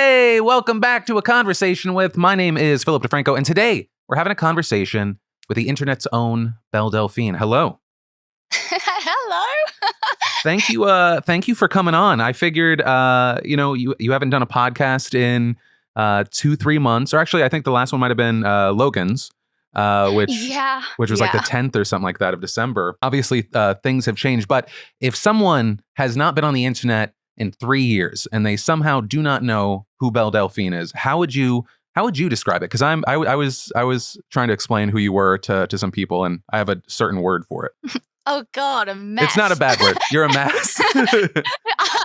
Hey, welcome back to A Conversation With. My name is Philip DeFranco, and today we're having a conversation with the internet's own Belle Delphine. Hello. Hello. Thank you for coming on. I figured, you haven't done a podcast in 2-3 months, or actually, I think the last one might have been Logan's, which Yeah, which was like the yeah. 10th or something like that of December. Obviously, things have changed, but if someone has not been on the internet in 3 years and they somehow do not know who Belle Delphine is, how would you describe it? Because I was trying to explain who you were to some people, and I have a certain word for it. Oh God, a It's not a mess. bad word. You're a mess.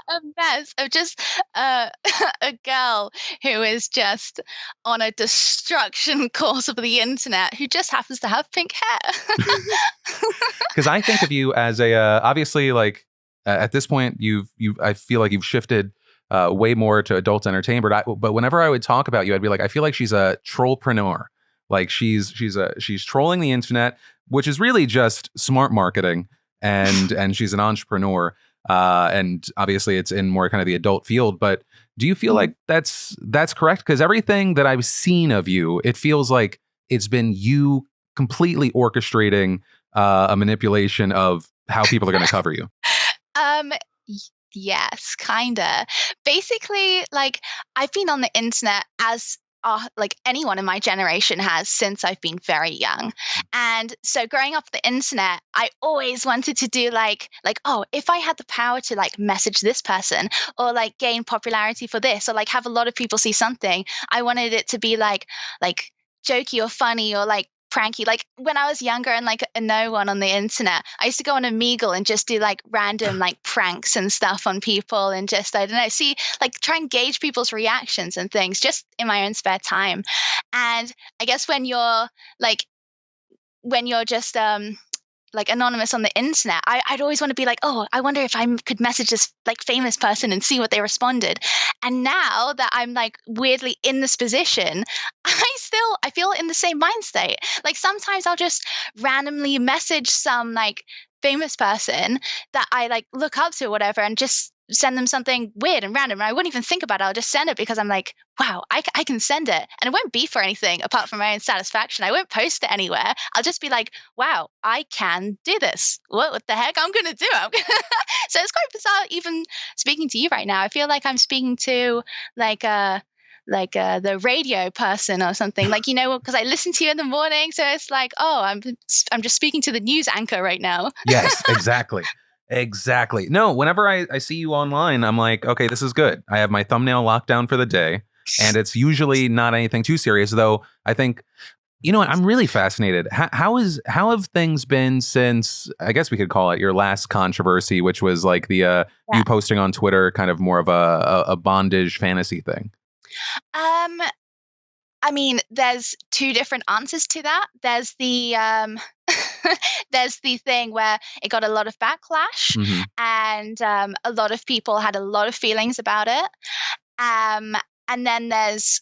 A mess of just uh, a girl who is just on a destruction course of the internet who just happens to have pink hair. Because I think of you as a obviously, like, at this point you've I feel like you've shifted way more to adult entertainment. But whenever I would talk about you, I'd be like, I feel like she's a trollpreneur. Like she's trolling the internet, which is really just smart marketing, and she's an entrepreneur. And obviously, it's in more kind of the adult field. But do you feel Mhm. like that's correct? Because everything that I've seen of you, it feels like it's been you completely orchestrating a manipulation of how people are going to cover you. Um, y yes, kinda. Basically, like, I've been on the internet as, like, anyone in my generation has since I've been very young, and so growing up on the internet, I always wanted to do, "Oh, if I had the power to, like, message this person or, like, gain popularity for this or, like, have a lot of people see something," I wanted it to be, like, jokey or funny or, like, pranky. Like when I was younger and like a no one on the internet, I used to go on Omegle and just do like random like pranks and stuff on people and just I don't know, see like try and gauge people's reactions and things just in my own spare time. And I guess like when you're just like anonymous on the internet, I'd always want to be like, oh, I wonder if could message this like famous person and see what they responded. And now that I'm like weirdly in this position, I feel in the same mind state. Like sometimes I'll just randomly message some like famous person that I like look up to or whatever and just send them something weird and random. And I wouldn't even think about it. I'll just send it because I'm like, wow, I can send it. And it won't be for anything apart from my own satisfaction. I won't post it anywhere. I'll just be like, wow, I can do this. What the heck? I'm going to do it. So it's quite bizarre even speaking to you right now. I feel like I'm speaking to like the radio person or something, like, because I listen to you in the morning, so it's like, oh, I'm just speaking to the news anchor right now. Yes, exactly. Exactly. No, whenever I see you online, I'm like, okay, this is good. I have my thumbnail locked down for the day, and it's usually not anything too serious, though. I think, you know what, I'm really fascinated. How have things been since, I guess we could call it your last controversy, which was like the Yeah. you posting on Twitter, kind of more of a bondage fantasy thing. Um, I mean, there's two different answers to that. There's the there's the thing where it got a lot of backlash, Hmm. and a lot of people had a lot of feelings about it. Um, and then there's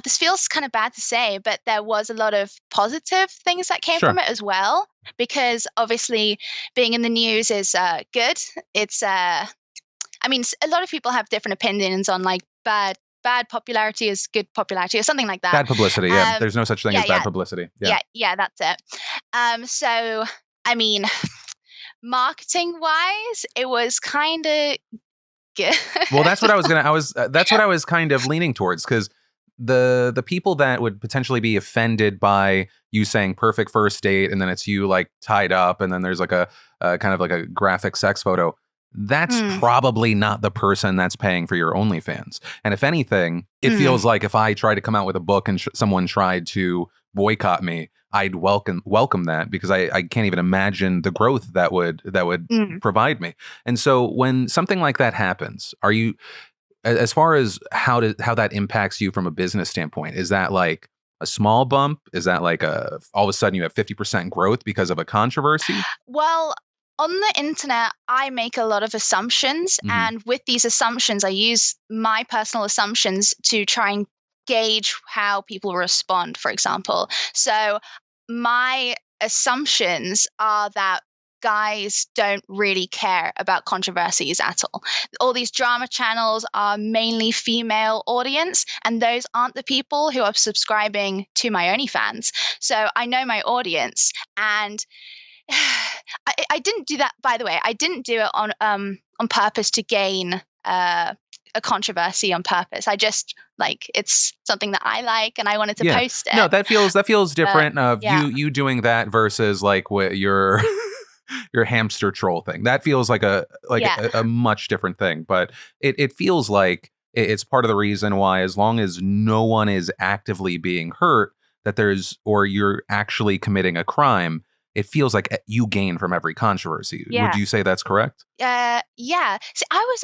this feels kind of bad to say, but there was a lot of positive things that came from Sure. it as well. Because obviously, being in the news is good. It's I mean, a lot of people have different opinions on like bad popularity is good popularity or something like that. Bad publicity. Yeah, Um, there's no such thing yeah, as bad yeah, publicity. Yeah. yeah, that's it. So I mean, marketing wise, it was kind of good. Well, that's what I was gonna. That's what I was kind of leaning towards, because the people that would potentially be offended by you saying perfect first date, and then it's you like tied up, and then there's like a kind of like a graphic sex photo. That's Mm, probably not the person that's paying for your OnlyFans. And if anything, it mm, feels like if I tried to come out with a book and someone tried to boycott me, I'd welcome that, because I can't even imagine the growth that would mm. provide me. And so when something like that happens, are you, as far as how that impacts you from a business standpoint, is that like a small bump? Is that like a all of a sudden you have 50% growth because of a controversy? Well, on the internet, I make a lot of assumptions. Hmm. And with these assumptions, I use my personal assumptions to try and gauge how people respond, for example. So, my assumptions are that guys don't really care about controversies at all. All these drama channels are mainly female audience, and those aren't the people who are subscribing to my OnlyFans. So I know my audience, and I didn't do that, by the way. I didn't do it on purpose to gain a controversy on purpose. I just like, it's something that I like, and I wanted to post it. No, that feels different. Of yeah. you doing that versus like what your your hamster troll thing. That feels like a much different thing. But it feels like it's part of the reason why, as long as no one is actively being hurt, that there's, or you're actually committing a crime, it feels like you gain from every controversy. Yeah. Would you say that's correct? Yeah. See, I was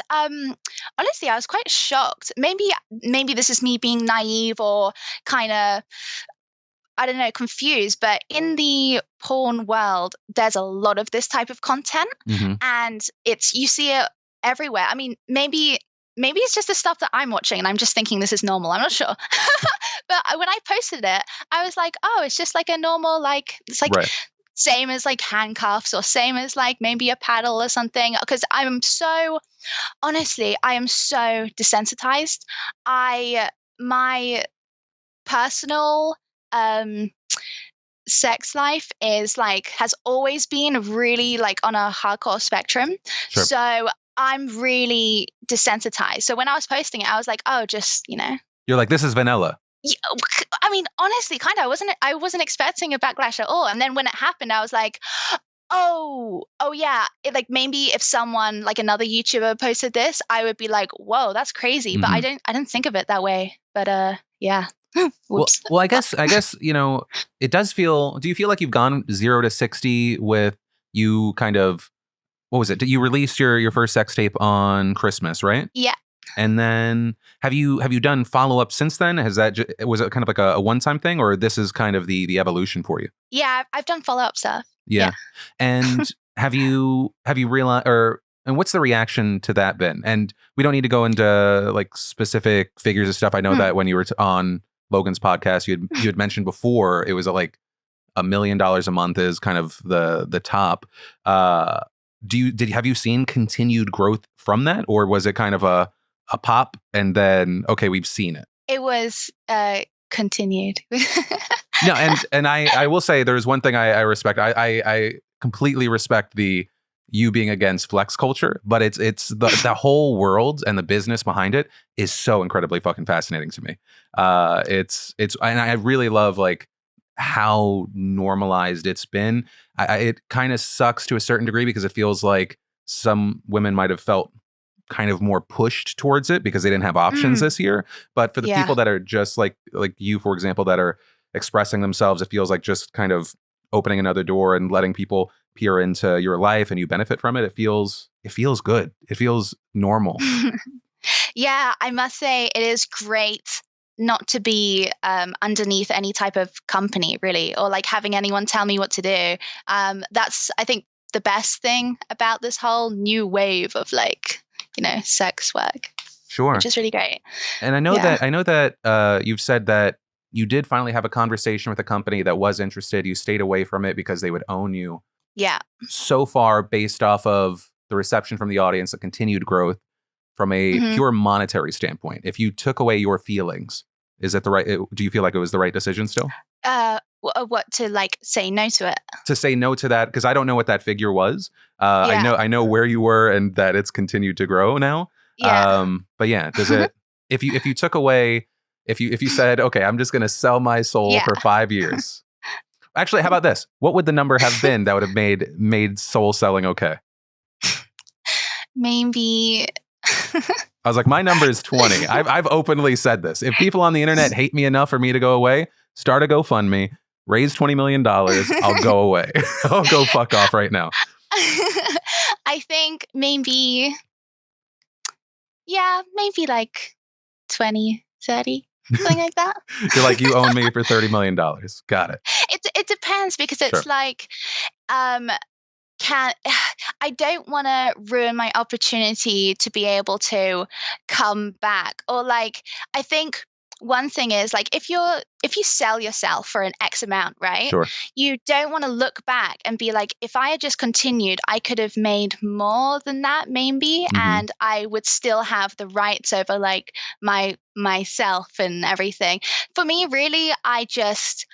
honestly, I was quite shocked. Maybe this is me being naive or kind of, I don't know, confused, but in the porn world, there's a lot of this type of content, and you see it everywhere. I mean, maybe it's just the stuff that I'm watching and I'm just thinking this is normal. I'm not sure. But when I posted it, I was like, oh, it's just like a normal, like, it's like same as like handcuffs, or same as like maybe a paddle or something. Because I am so desensitized. My personal sex life is like, has always been really like on a hardcore spectrum. Sure. So I'm really desensitized. So when I was posting it, I was like, oh, just, you're like, this is vanilla. Yeah, I mean, honestly, kind of. I wasn't expecting a backlash at all. And then when it happened, I was like, oh yeah. Like, maybe if someone, like another YouTuber posted this, I would be like, whoa, that's crazy. But I didn't think of it that way. But yeah. well, I guess it does feel. Do you feel like you've gone 0 to 60 with you kind of? What was it? Did you release your first sex tape on Christmas, right? Yeah. And then have you done follow up since then? Was it kind of like a one time thing, or this is kind of the evolution for you? Yeah, I've done follow up stuff. Yeah. And have you realized, and what's the reaction to that been? And we don't need to go into like specific figures of stuff. I know that when you were on Logan's podcast, you had mentioned before it was like $1 million a month is kind of the top. Have you seen continued growth from that, or was it kind of a pop and then okay, we've seen it? It was continued. No, and I will say there's one thing I respect. I completely respect you being against flex culture, but it's the whole world and the business behind it is so incredibly fucking fascinating to me. It's and I really love like how normalized it's been. It kind of sucks to a certain degree because it feels like some women might have felt kind of more pushed towards it because they didn't have options this year. But for the people that are just like you, for example, that are expressing themselves, it feels like just kind of opening another door and letting people peer into your life and you benefit from it. It feels good. It feels normal. Yeah, I must say it is great not to be underneath any type of company, really, or like having anyone tell me what to do. That's, I think, the best thing about this whole new wave of like, sex work. Sure. Which is really great. And I know that you've said that you did finally have a conversation with a company that was interested. You stayed away from it because they would own you. Yeah. So far, based off of the reception from the audience, the continued growth from a pure monetary standpoint, if you took away your feelings, is it do you feel like it was the right decision still? What, to like say no to it? To say no to that, because I don't know what that figure was. I know where you were and that it's continued to grow now. Yeah. But yeah, does it? If you took away, if you said, okay, I'm just going to sell my soul for 5 years. Actually, how about this? What would the number have been that would have made soul selling okay? Maybe. I was like, my number is 20. I've openly said this. If people on the internet hate me enough for me to go away, start a GoFundMe, raise $20 million. I'll go away. I'll go fuck off right now. I think maybe like 20, 30, something like that. You're like, you own me for $30 million. Got it. It depends, because it's like, I don't want to ruin my opportunity to be able to come back, or like, I think one thing is like if you sell yourself for an X amount, right? Sure. You don't want to look back and be like, if I had just continued, I could have made more than that maybe, Mm-hmm. and I would still have the rights over like myself and everything. For me, really, I just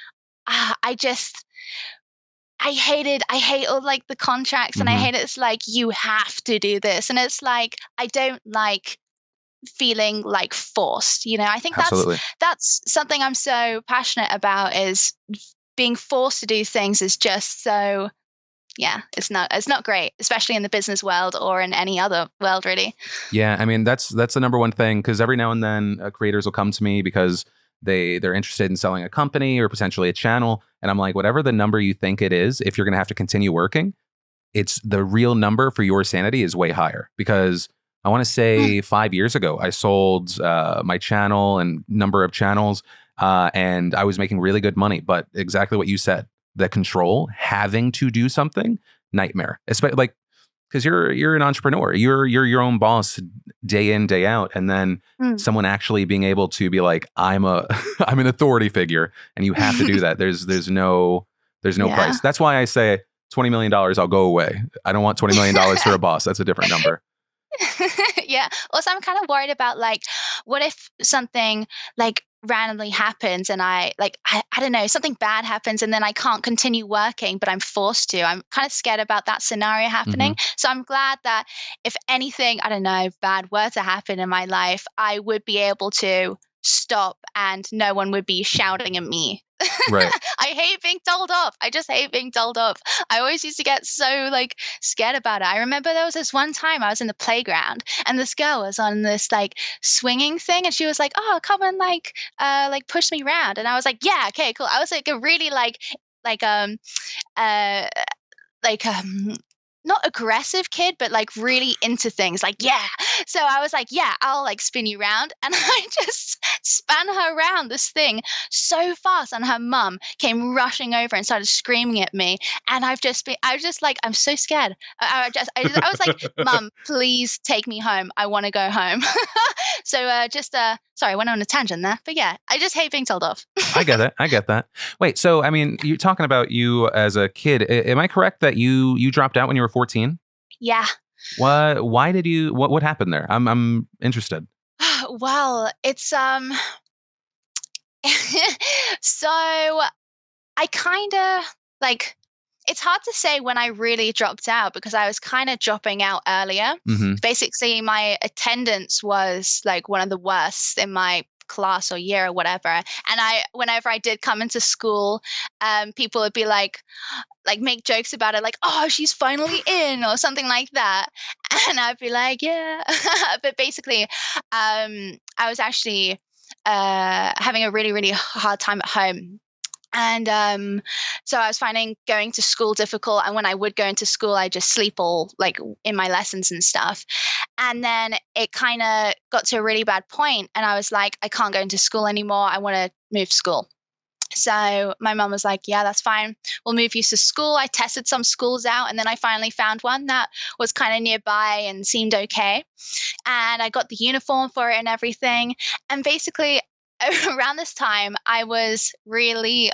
I hate all like the contracts, and I Mm-hmm. hate it's like you have to do this, and it's like I don't like feeling like forced. I think Absolutely. that's something I'm so passionate about, is being forced to do things is just so, yeah, it's not great, especially in the business world or in any other world really. Yeah, I mean that's the number one thing, because every now and then creators will come to me because they're interested in selling a company or potentially a channel, and I'm like, whatever the number you think it is, if you're going to have to continue working, it's the real number for your sanity is way higher. Because I want to Mm, say 5 years ago, I sold my channel and number of channels, and I was making really good money. But exactly what you said, the control, having to do something, nightmare. Especially like because you're an entrepreneur, you're your own boss day in day out, and then mm. someone actually being able to be like, I'm a I'm an authority figure, and you have to do that. There's no Yeah. price. That's why I say $20 million, I'll go away. I don't want $20 million for a boss. That's a different number. Yeah. Also, I'm kind of worried about like, what if something like randomly happens and I don't know, something bad happens and then I can't continue working, but I'm forced to. I'm kind of scared about that scenario Hmm. happening. So I'm glad that if anything, I don't know, bad were to happen in my life, I would be able to stop and no one would be shouting at me. Right. I hate being told off. I just hate being told off. I always used to get so like scared about it. I remember there was this one time I was in the playground and this girl was on this like swinging thing and she was like, "Oh, come and like push me around." And I was like, "Yeah, okay, cool." I was like a really like uh like not aggressive kid, but like really into things. Like, yeah. So I was like, yeah, I'll like spin you around. And I just span her around this thing so fast. And her mum came rushing over and started screaming at me. And I was just like, I'm so scared. I was like, "Mum, please take me home. I want to go home." So sorry, I went on a tangent there. But yeah, I just hate being told off. I get it. I get that. Wait, so I mean, you're talking about you as a kid. Am I correct that you dropped out when you were 14? Yeah. What? Why did you? What happened there? I'm interested. Well, it's so I kind of like, it's hard to say when I really dropped out because I was kind of dropping out earlier. Hmm. Basically, my attendance was like one of the worst in my class or year or whatever. And whenever I did come into school, people would be like make jokes about it, like, "Oh, she's finally in," or something like that. And I'd be like, "Yeah." But basically, I was actually having a really, really hard time at home. And so I was finding going to school difficult. And when I would go into school, I just sleep all like in my lessons and stuff. And then it kind of got to a really bad point, and I was like, I can't go into school anymore. I want to move school. So my mum was like, "Yeah, that's fine. We'll move you to school." I tested some schools out, and then I finally found one that was kind of nearby and seemed okay. And I got the uniform for it and everything. And basically, around this time, I was really.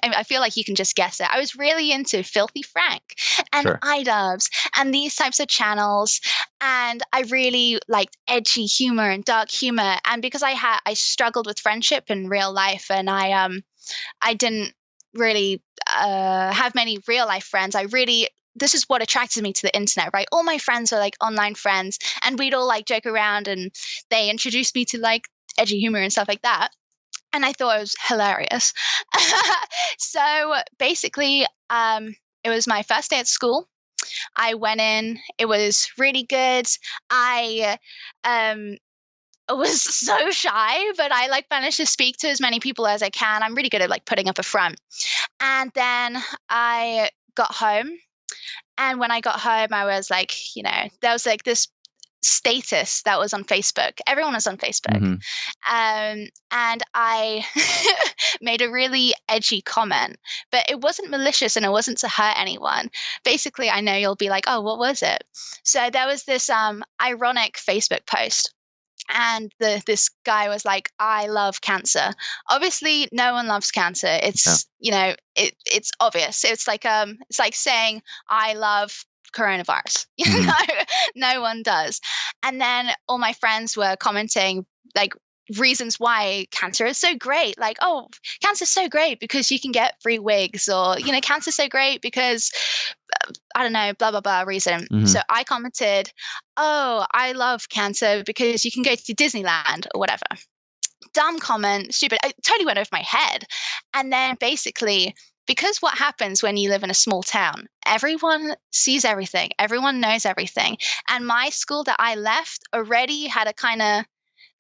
I feel like you can just guess it. I was really into Filthy Frank and Sure. iDubbbz and these types of channels, and I really liked edgy humor and dark humor. And because I struggled with friendship in real life, and I didn't really have many real life friends. This is what attracted me to the internet, right? All my friends were like online friends, and we'd all like joke around, and they introduced me to like edgy humor and stuff like that. And I thought it was hilarious. So basically, it was my first day at school. I went in, it was really good. I was so shy, but I like managed to speak to as many people as I can. I'm really good at like putting up a front. And then I got home. And when I got home, I was like, there was like this status that was on Facebook. Everyone was on Facebook. Hmm. And I made a really edgy comment, but it wasn't malicious and it wasn't to hurt anyone. Basically, I know you'll be like, "Oh, what was it?" So there was this ironic Facebook post. And this guy was like, I love cancer. Obviously, no one loves cancer. It's it's obvious. It's like saying I love coronavirus. No one does. And then all my friends were commenting like reasons why cancer is so great. Like, oh, cancer's so great because you can get free wigs, or cancer's so great because I don't know, blah blah blah reason. So I commented, oh, I love cancer because you can go to Disneyland or whatever. Dumb comment, stupid. I totally went over my head. And then basically, because what happens when you live in a small town, everyone sees everything, everyone knows everything. And my school that I left already had a kind of,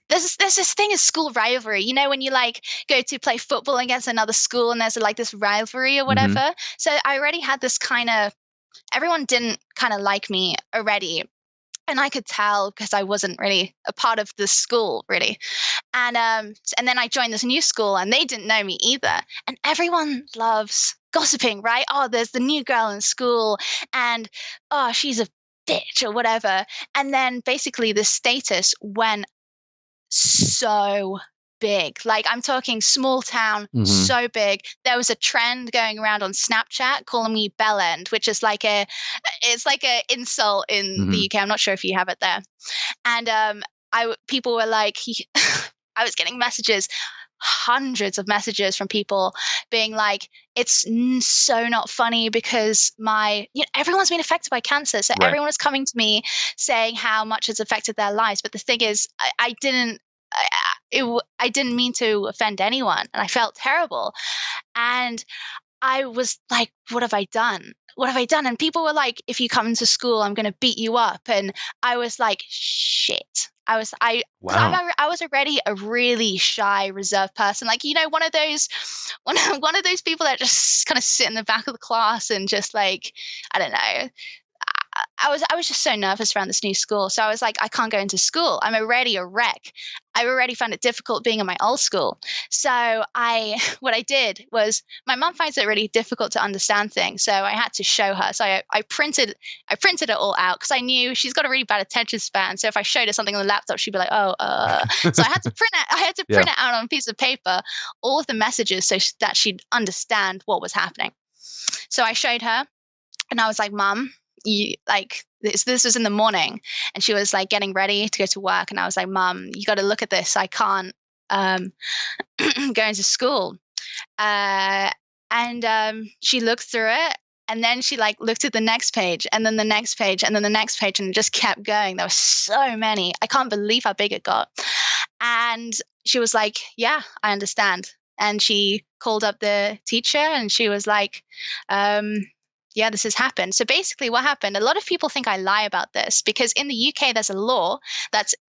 there's this thing as school rivalry. When you like go to play football against another school and there's like this rivalry or whatever. So I already had this kind of, everyone didn't kind of like me already. And I could tell because I wasn't really a part of the school, really. And then I joined this new school and they didn't know me either. And everyone loves gossiping, right? Oh, there's the new girl in school and, oh, she's a bitch or whatever. And then basically the status went so big. Like, I'm talking small town, so big. There was a trend going around on Snapchat calling me Bell End, which is like it's like a insult in the UK. I'm not sure if you have it there. And people were like, I was getting messages, hundreds of messages from people being like, it's so not funny because everyone's been affected by cancer. So everyone was coming to me saying how much it's affected their lives. But the thing is, I didn't mean to offend anyone, and I felt terrible. And I was like, what have I done? What have I done? And people were like, if you come into school, I'm going to beat you up. And I was like, shit. I was already a really shy, reserved person. Like, one of those people that just kind of sit in the back of the class and just like, I don't know. I was just so nervous around this new school. So I was like, I can't go into school. I'm already a wreck. I already found it difficult being in my old school. So what I did was, my mom finds it really difficult to understand things. So I had to show her. So I printed it all out because I knew she's got a really bad attention span. So if I showed her something on the laptop, she'd be like, oh, So I had to print it out on a piece of paper, all of the messages so that she'd understand what was happening. So I showed her and I was like, Mom, this was in the morning, and she was like getting ready to go to work, and I was like, Mom, you got to look at this. I can't go into school. And she looked through it, and then she like looked at the next page, and then the next page, and then the next page, and it just kept going. There were so many. I can't believe how big it got. And she was like, yeah, I understand. And she called up the teacher, and she was like, yeah, this has happened. So basically what happened, a lot of people think I lie about this because in the UK, there's a law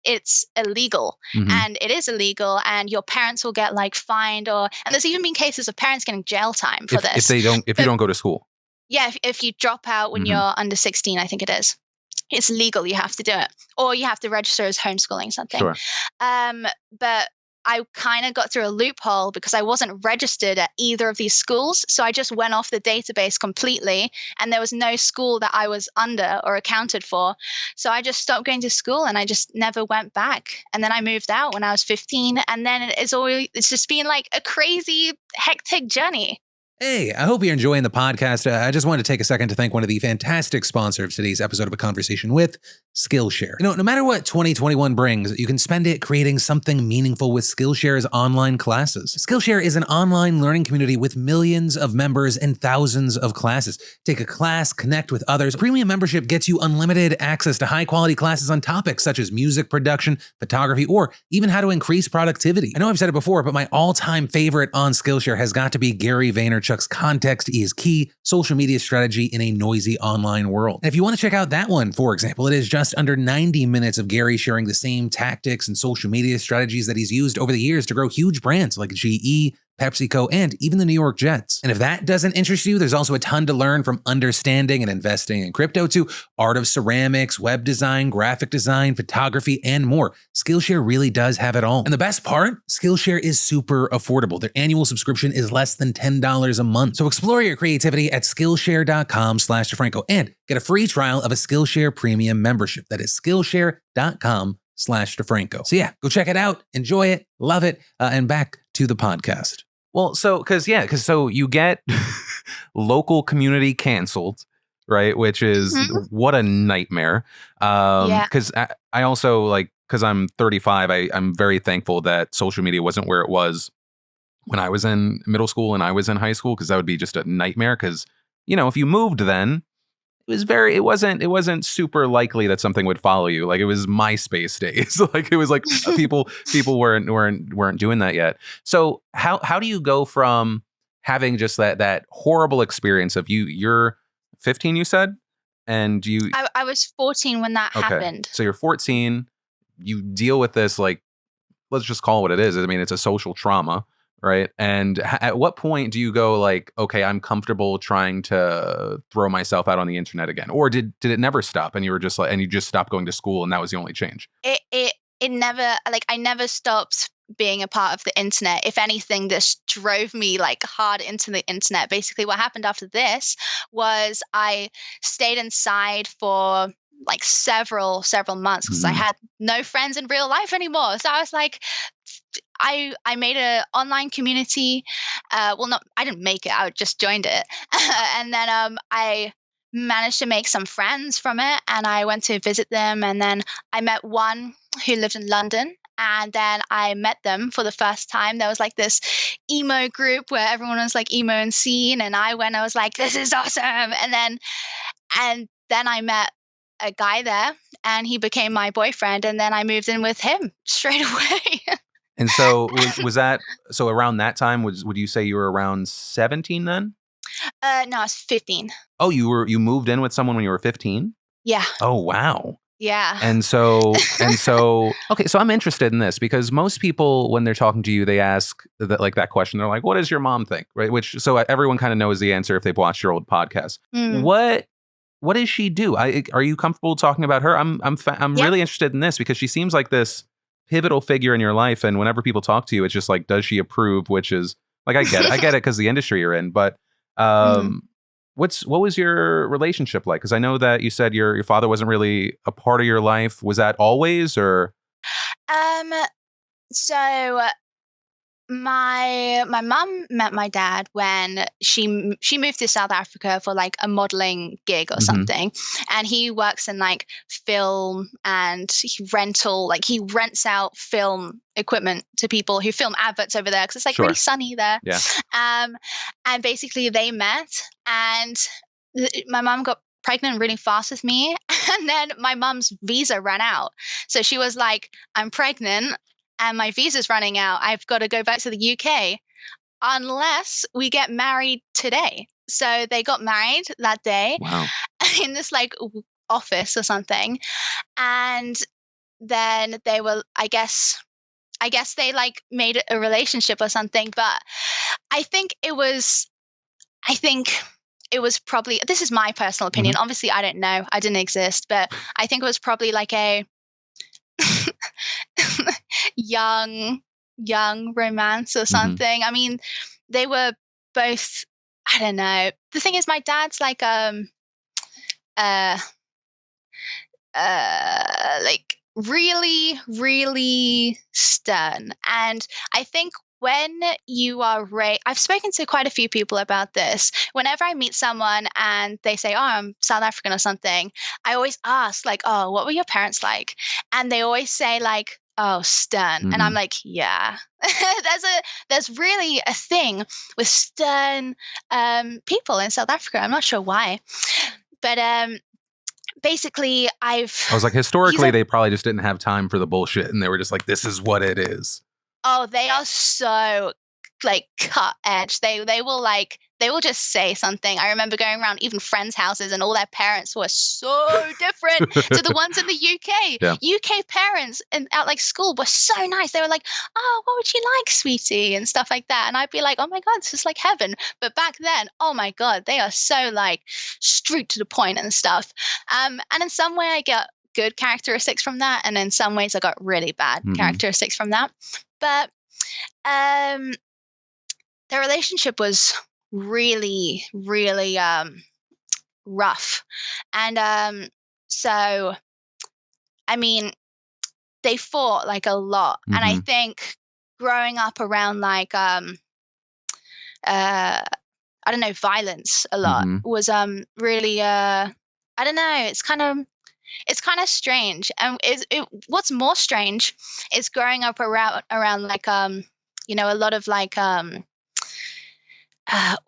it's illegal, and it is illegal, and your parents will get like fined, and there's even been cases of parents getting jail time for this. If you don't go to school. Yeah. If you drop out when you're under 16, I think it is. It's legal. You have to do it, or you have to register as homeschooling something. Sure. But I kind of got through a loophole because I wasn't registered at either of these schools. So I just went off the database completely, and there was no school that I was under or accounted for. So I just stopped going to school, and I just never went back. And then I moved out when I was 15. And then it's just been like a crazy, hectic journey. Hey, I hope you're enjoying the podcast. I just wanted to take a second to thank one of the fantastic sponsors of today's episode of A Conversation with, Skillshare. No matter what 2021 brings, you can spend it creating something meaningful with Skillshare's online classes. Skillshare is an online learning community with millions of members and thousands of classes. Take a class, connect with others. Premium membership gets you unlimited access to high-quality classes on topics such as music production, photography, or even how to increase productivity. I know I've said it before, but my all-time favorite on Skillshare has got to be Gary Vaynerchuk's Context is Key social media strategy in a noisy online world. And if you want to check out that one, for example, it is just under 90 minutes of Gary sharing the same tactics and social media strategies that he's used over the years to grow huge brands like GE, PepsiCo, and even the New York Jets. And if that doesn't interest you, there's also a ton to learn, from understanding and investing in crypto to art of ceramics, web design, graphic design, photography, and more. Skillshare really does have it all. And the best part, Skillshare is super affordable. Their annual subscription is less than $10 a month. So explore your creativity at Skillshare.com/DeFranco and get a free trial of a Skillshare premium membership. That is Skillshare.com/DeFranco. patreon.com/DeFranco. So yeah, go check it out. Enjoy it. Love it. And back to the podcast. Well, because so you get local community canceled, right? Which is what a nightmare. Because I also like, because I'm 35, I'm very thankful that social media wasn't where it was when I was in middle school and I was in high school, because that would be just a nightmare. Because, if you moved then, it wasn't super likely that something would follow you. Like, it was MySpace days. Like, it was like people weren't doing that yet. So how do you go from having just that horrible experience of you're 15, you said, and I was 14 when that happened. So you're 14, you deal with this, like, let's just call it what it is. I mean, it's a social trauma. Right. And at what point do you go like, okay, I'm comfortable trying to throw myself out on the internet again? Or did it never stop and you were just like, and you just stopped going to school and that was the only change? It never, like, I never stopped being a part of the internet. If anything, this drove me like hard into the internet. Basically, what happened after this was I stayed inside for like several months because I had no friends in real life anymore. So I was like, I made an online community. I didn't make it. I just joined it. And then I managed to make some friends from it. And I went to visit them. And then I met one who lived in London. And then I met them for the first time. There was like this emo group where everyone was like emo and scene. And I was like, this is awesome. And then I met a guy there and he became my boyfriend. And then I moved in with him straight away. And so was that, so around that time, would you say you were around 17 then? No, I was 15. Oh, you moved in with someone when you were 15? Yeah. Oh, wow. Yeah. And so, okay, so I'm interested in this because most people, when they're talking to you, they ask that question. They're like, what does your mom think? Right. So everyone kind of knows the answer if they've watched your old podcast. What does she do? Are you comfortable talking about her? I'm really interested in this because she seems like this pivotal figure in your life. And whenever people talk to you, it's just like, does she approve? Which is like, I get it because the industry you're in, but, what was your relationship like? Because I know that you said your father wasn't really a part of your life. Was that always, or? So my mum met my dad when she moved to South Africa for like a modeling gig or something, and he works in like film and he rents out film equipment to people who film adverts over there because it's like really sunny there. Yeah. And basically they met, and my mum got pregnant really fast with me, and then my mum's visa ran out, so she was like, I'm pregnant and my visa's running out. I've got to go back to the UK unless we get married today. So they got married that day. Wow. In this like office or something. And then they were, I guess they like made a relationship or something. But I think it was probably, this is my personal opinion. Obviously, I don't know. I didn't exist. But I think it was probably like a young romance or something. I mean, they were both, I don't know. The thing is, my dad's like like really, really stern. And I think when you are I've spoken to quite a few people about this. Whenever I meet someone and they say, oh, I'm South African or something, I always ask like, oh, what were your parents like? And they always say like, oh, stern. And I'm like, yeah. There's really a thing with stern people in South Africa. I'm not sure why. But basically I was like, historically, they probably just didn't have time for the bullshit. And they were just like, this is what it is. Oh, they are so like cut edge. They will just say something. I remember going around even friends' houses and all their parents were so different to the ones in the UK. Yeah. UK parents at like school were so nice. They were like, oh, what would you like, sweetie? And stuff like that. And I'd be like, oh my God, this is like heaven. But back then, oh my God, they are so like straight to the point and stuff. And in some way I get good characteristics from that. And in some ways I got really bad characteristics from that. But their relationship was really, really rough. And so, I mean, they fought like a lot. And I think growing up around like I don't know, violence a lot was really I don't know, it's kind of strange. And what's more strange is growing up around like you know, a lot of like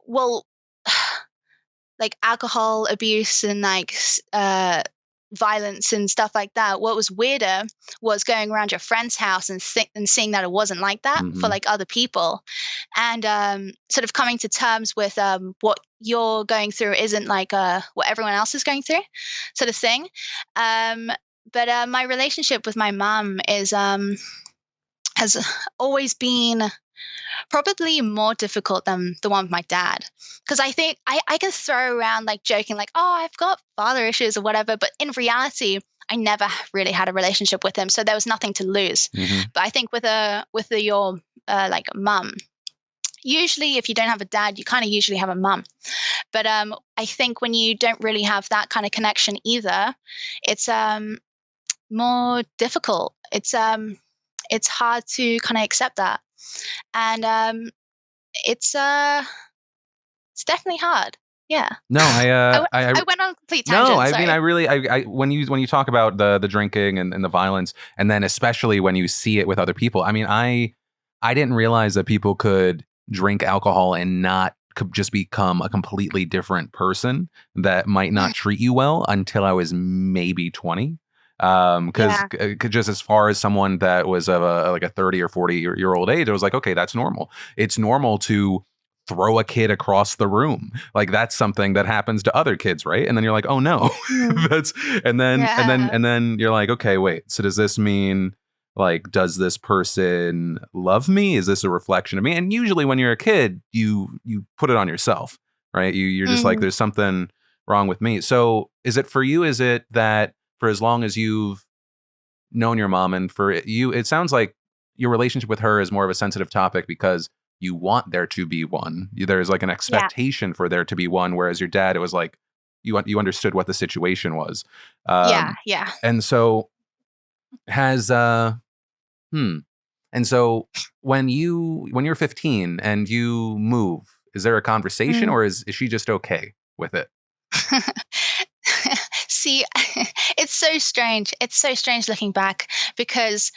well, like alcohol abuse and like violence and stuff like that. What was weirder was going around your friend's house and seeing that it wasn't like that for like other people, and sort of coming to terms with what you're going through isn't like what everyone else is going through, sort of thing. But my relationship with my mum is has always been probably more difficult than the one with my dad, because I think I can throw around like joking like, oh, I've got father issues or whatever, but in reality I never really had a relationship with him, so there was nothing to lose. But I think with your like mum, usually if you don't have a dad, you kind of usually have a mum. But I think when you don't really have that kind of connection either, it's more difficult. It's hard to kind of accept that. And it's definitely hard. Yeah. No, I went on a complete tangent. No, I sorry. mean, I really, when you talk about the drinking and the violence, and then especially when you see it with other people, I mean, I didn't realize that people could drink alcohol and not just become a completely different person that might not treat you well until I was maybe 20. Because just as far as someone that was of like a 30 or 40-year old age, I was like, okay, that's normal. It's normal to throw a kid across the room. Like that's something that happens to other kids, right? And then you're like, oh no, and then you're like, okay, wait. So does this mean like, does this person love me? Is this a reflection of me? And usually when you're a kid, you put it on yourself, right? You're just like, there's something wrong with me. So is it for you? Is it that for as long as you've known your mom, and for you, it sounds like your relationship with her is more of a sensitive topic because you want there to be one. There's like an expectation for there to be one, whereas your dad, it was like you understood what the situation was. Yeah. And so has and so when you're 15 and you move, is there a conversation or is she just okay with it? See, it's so strange. It's so strange looking back, because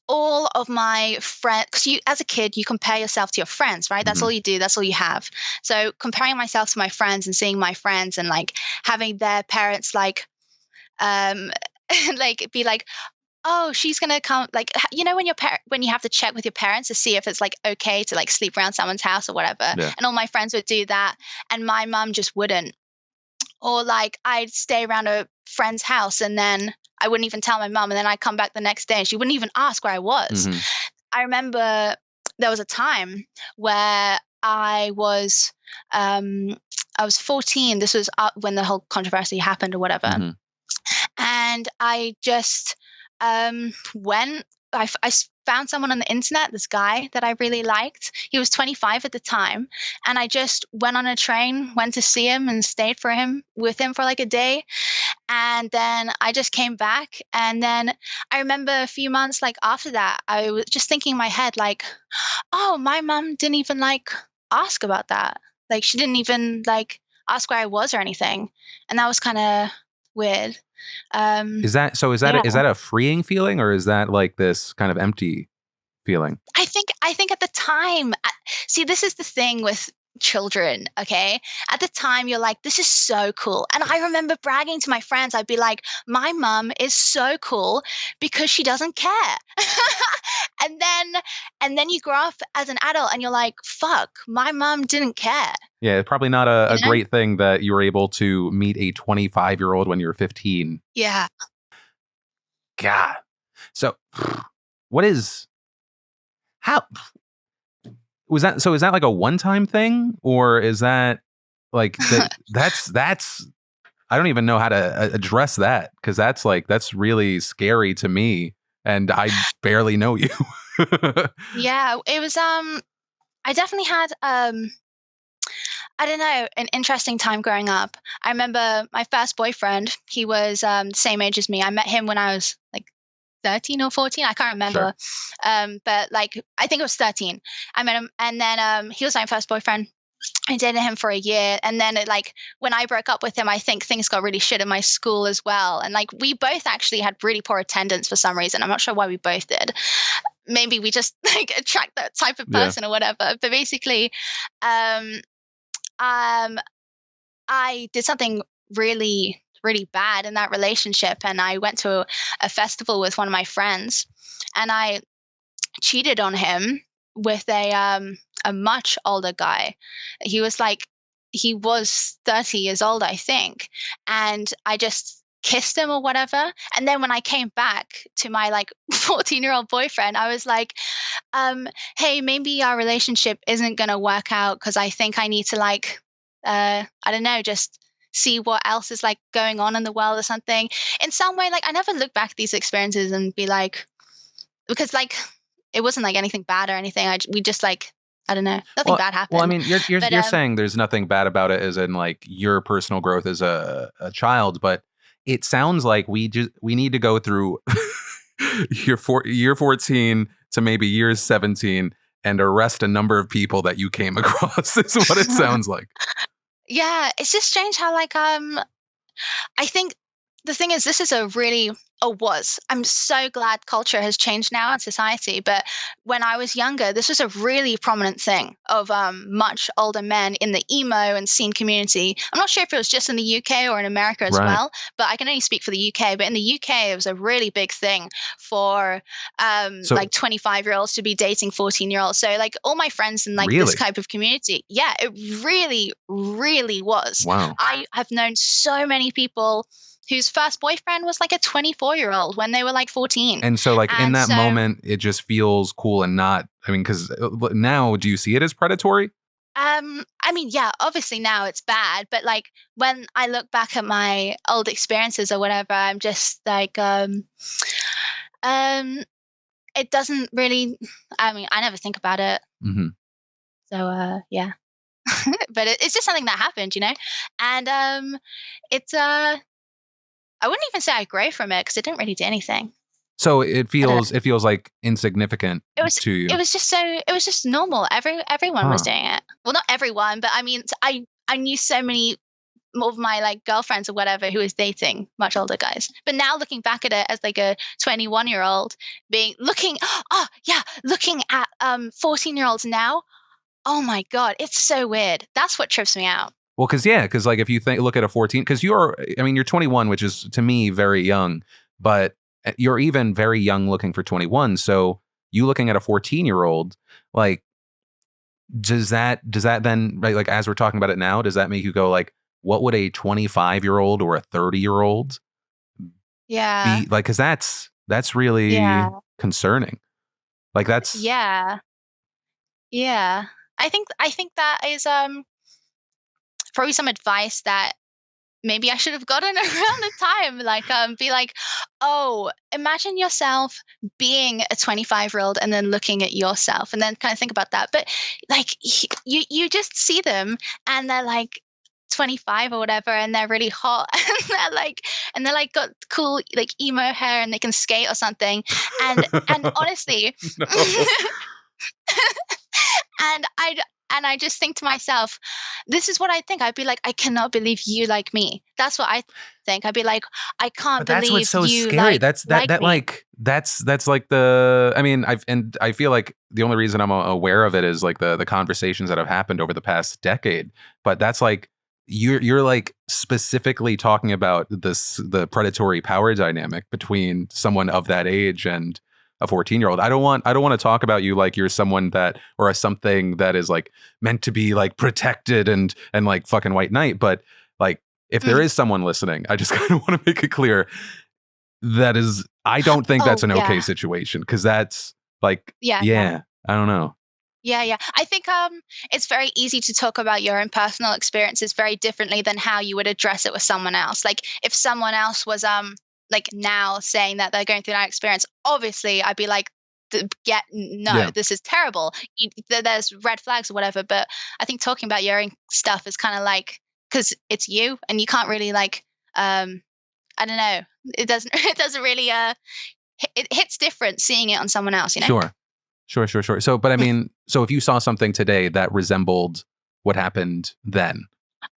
all of my friends, because as a kid, you compare yourself to your friends, right? That's all you do. That's all you have. So comparing myself to my friends and seeing my friends and like having their parents like, like be like, oh, she's gonna come. Like, you know, when you have to check with your parents to see if it's like okay to like sleep around someone's house or whatever. Yeah. And all my friends would do that, and my mum just wouldn't. Or like I'd stay around a friend's house and then I wouldn't even tell my mum, and then I'd come back the next day and she wouldn't even ask where I was. I remember there was a time where I was 14. This was when the whole controversy happened or whatever. And I just went. I found someone on the internet, this guy that I really liked. He was 25 at the time. And I just went on a train, went to see him and stayed with him for like a day. And then I just came back. And then I remember a few months like after that, I was just thinking in my head like, oh, my mom didn't even like ask about that. Like she didn't even like ask where I was or anything. And that was kind of weird. Is that a freeing feeling, or is that like this kind of empty feeling? I think at the time, see, this is the thing with children, okay? At the time, you're like, this is so cool. And I remember bragging to my friends. I'd be like, my mum is so cool because she doesn't care. and then you grow up as an adult and you're like, fuck, my mum didn't care. Yeah, probably not a great thing that you were able to meet a 25-year-old when you were 15. Yeah. God. So how was that? So is that like a one-time thing, or is that like that's I don't even know how to address that, because that's really scary to me, and I barely know you. Yeah, it was I definitely had I don't know, an interesting time growing up. I remember my first boyfriend, he was the same age as me. I met him when I was like 13 or 14. I can't remember. But like, I think it was 13. I met him, and then he was my first boyfriend. I dated him for a year, and then when I broke up with him, I think things got really shit in my school as well. And like, we both actually had really poor attendance for some reason. I'm not sure why we both did. Maybe we just like attract that type of person or whatever. But basically, I did something really, really bad in that relationship, and I went to a festival with one of my friends, and I cheated on him with a much older guy. He was 30 years old, I think, and I just kissed him or whatever. And then when I came back to my 14-year-old boyfriend, I was like, hey, maybe our relationship isn't gonna work out, because I think I need to I don't know, just see what else is going on in the world or something. In some way, I never look back at these experiences and be because it wasn't anything bad or anything. We just I don't know, nothing bad happened. Well, I mean, you're saying there's nothing bad about it, as in your personal growth as a child, but it sounds like we need to go through year 14 to maybe year 17 and arrest a number of people that you came across. Is what it sounds like. Yeah, it's just strange how I think the thing is, this is I'm so glad culture has changed now in society, but when I was younger, this was a really prominent thing of much older men in the emo and scene community. I'm not sure if it was just in the UK or in America as well, but I can only speak for the UK. But in the UK, it was a really big thing for 25-year-olds to be dating 14-year-olds. So all my friends in this type of community, yeah, it really, really was. Wow. I have known so many people whose first boyfriend was a 24-year-old when they were 14. And so in that moment, it just feels cool and not, I mean, because now, do you see it as predatory? I mean, yeah, obviously now it's bad, but when I look back at my old experiences or whatever, I'm just it doesn't really, I mean, I never think about it. Mm-hmm. So, yeah. But it's just something that happened, and it's I wouldn't even say I grow from it, because it didn't really do anything. So it feels insignificant to you. It was just normal. Everyone was doing it. Well, not everyone, but I mean, I knew so many more of my girlfriends or whatever who was dating much older guys. But now looking back at it as a 21-year-old looking at 14-year-olds now, oh my God, it's so weird. That's what trips me out. Well, because if you look at a 14, because you're 21, which is to me very young, but you're even very young looking for 21. So you looking at a 14-year-old, does that then, right, as we're talking about it now, does that make you go what would a 25-year-old or a 30-year-old be because that's really concerning. That's yeah. I think that is probably some advice that maybe I should have gotten around the time. Be oh, imagine yourself being a 25-year-old and then looking at yourself, and then kind of think about that. But you just see them and they're 25 or whatever, and they're really hot, and they're got cool emo hair, and they can skate or something. And honestly, and I just think to myself, this is what I think. I'd be I cannot believe you like me. That's what I think. I'd be I can't believe that's what's so you scary. That's the. I mean, I feel the only reason I'm aware of it is the conversations that have happened over the past decade. But that's you're specifically talking about the predatory power dynamic between someone of that age and a 14-year-old. I don't want to talk about you you're someone that, or something that is meant to be protected and fucking white knight. But if there is someone listening, I just kind of want to make it clear I don't think that's an okay situation, because that's I don't know. Yeah. I think it's very easy to talk about your own personal experiences very differently than how you would address it with someone else. If someone else was now saying that they're going through that experience, obviously I'd be this is terrible. There's red flags or whatever. But I think talking about your own stuff is kind of because it's you, and you can't really I don't know. It doesn't really it hits different seeing it on someone else, you know? Sure. So, but I mean, so if you saw something today that resembled what happened then.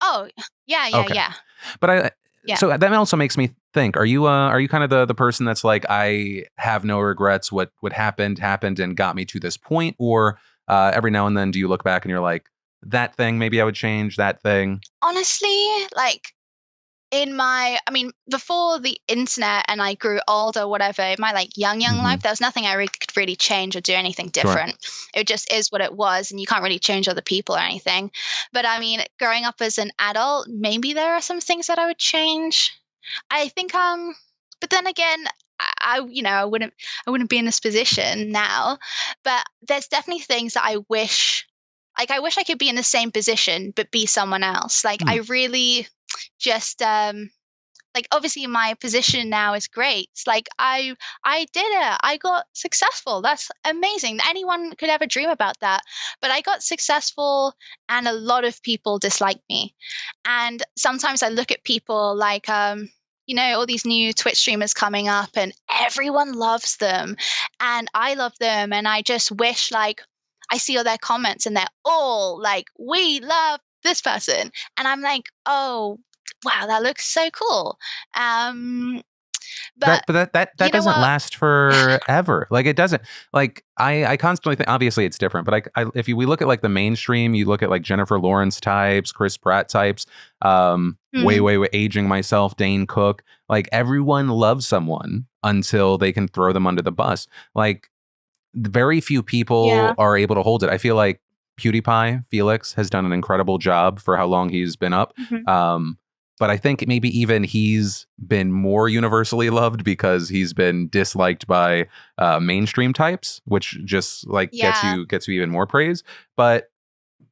Oh, yeah. But Yeah. so that also makes me think, are you kind of the person that's like, I have no regrets, what happened and got me to this point? Or every now and then do you look back and you're like, that thing, maybe I would change that thing? Honestly, like, before the internet and I grew old or whatever, in my like young life, there was nothing I could really change or do anything different. It just is what it was, and you can't really change other people or anything. But I mean, growing up as an adult, maybe there are some things that I would change. I think, but then again, I wouldn't be in this position now. But there's definitely things that I wish. Like, I wish I could be in the same position, but be someone else. Like, I really just like, obviously my position now is great. Like, I did it. I got successful. That's amazing. Anyone could ever dream about that. But I got successful and a lot of people dislike me. And sometimes I look at people like all these new Twitch streamers coming up and everyone loves them and I love them, and I just wish, like, I see all their comments and they're all like, we love this person. And I'm like, oh, wow, that looks so cool. But that doesn't last forever. Like, it doesn't. Like, I constantly think, obviously it's different, but we look at like the mainstream, you look at like Jennifer Lawrence types, Chris Pratt types, way aging myself, Dane Cook. Like, everyone loves someone until they can throw them under the bus. Like, very few people are able to hold it. I feel like PewDiePie, Felix, has done an incredible job for how long he's been up. But I think maybe even he's been more universally loved because he's been disliked by mainstream types, which just like gets you even more praise. But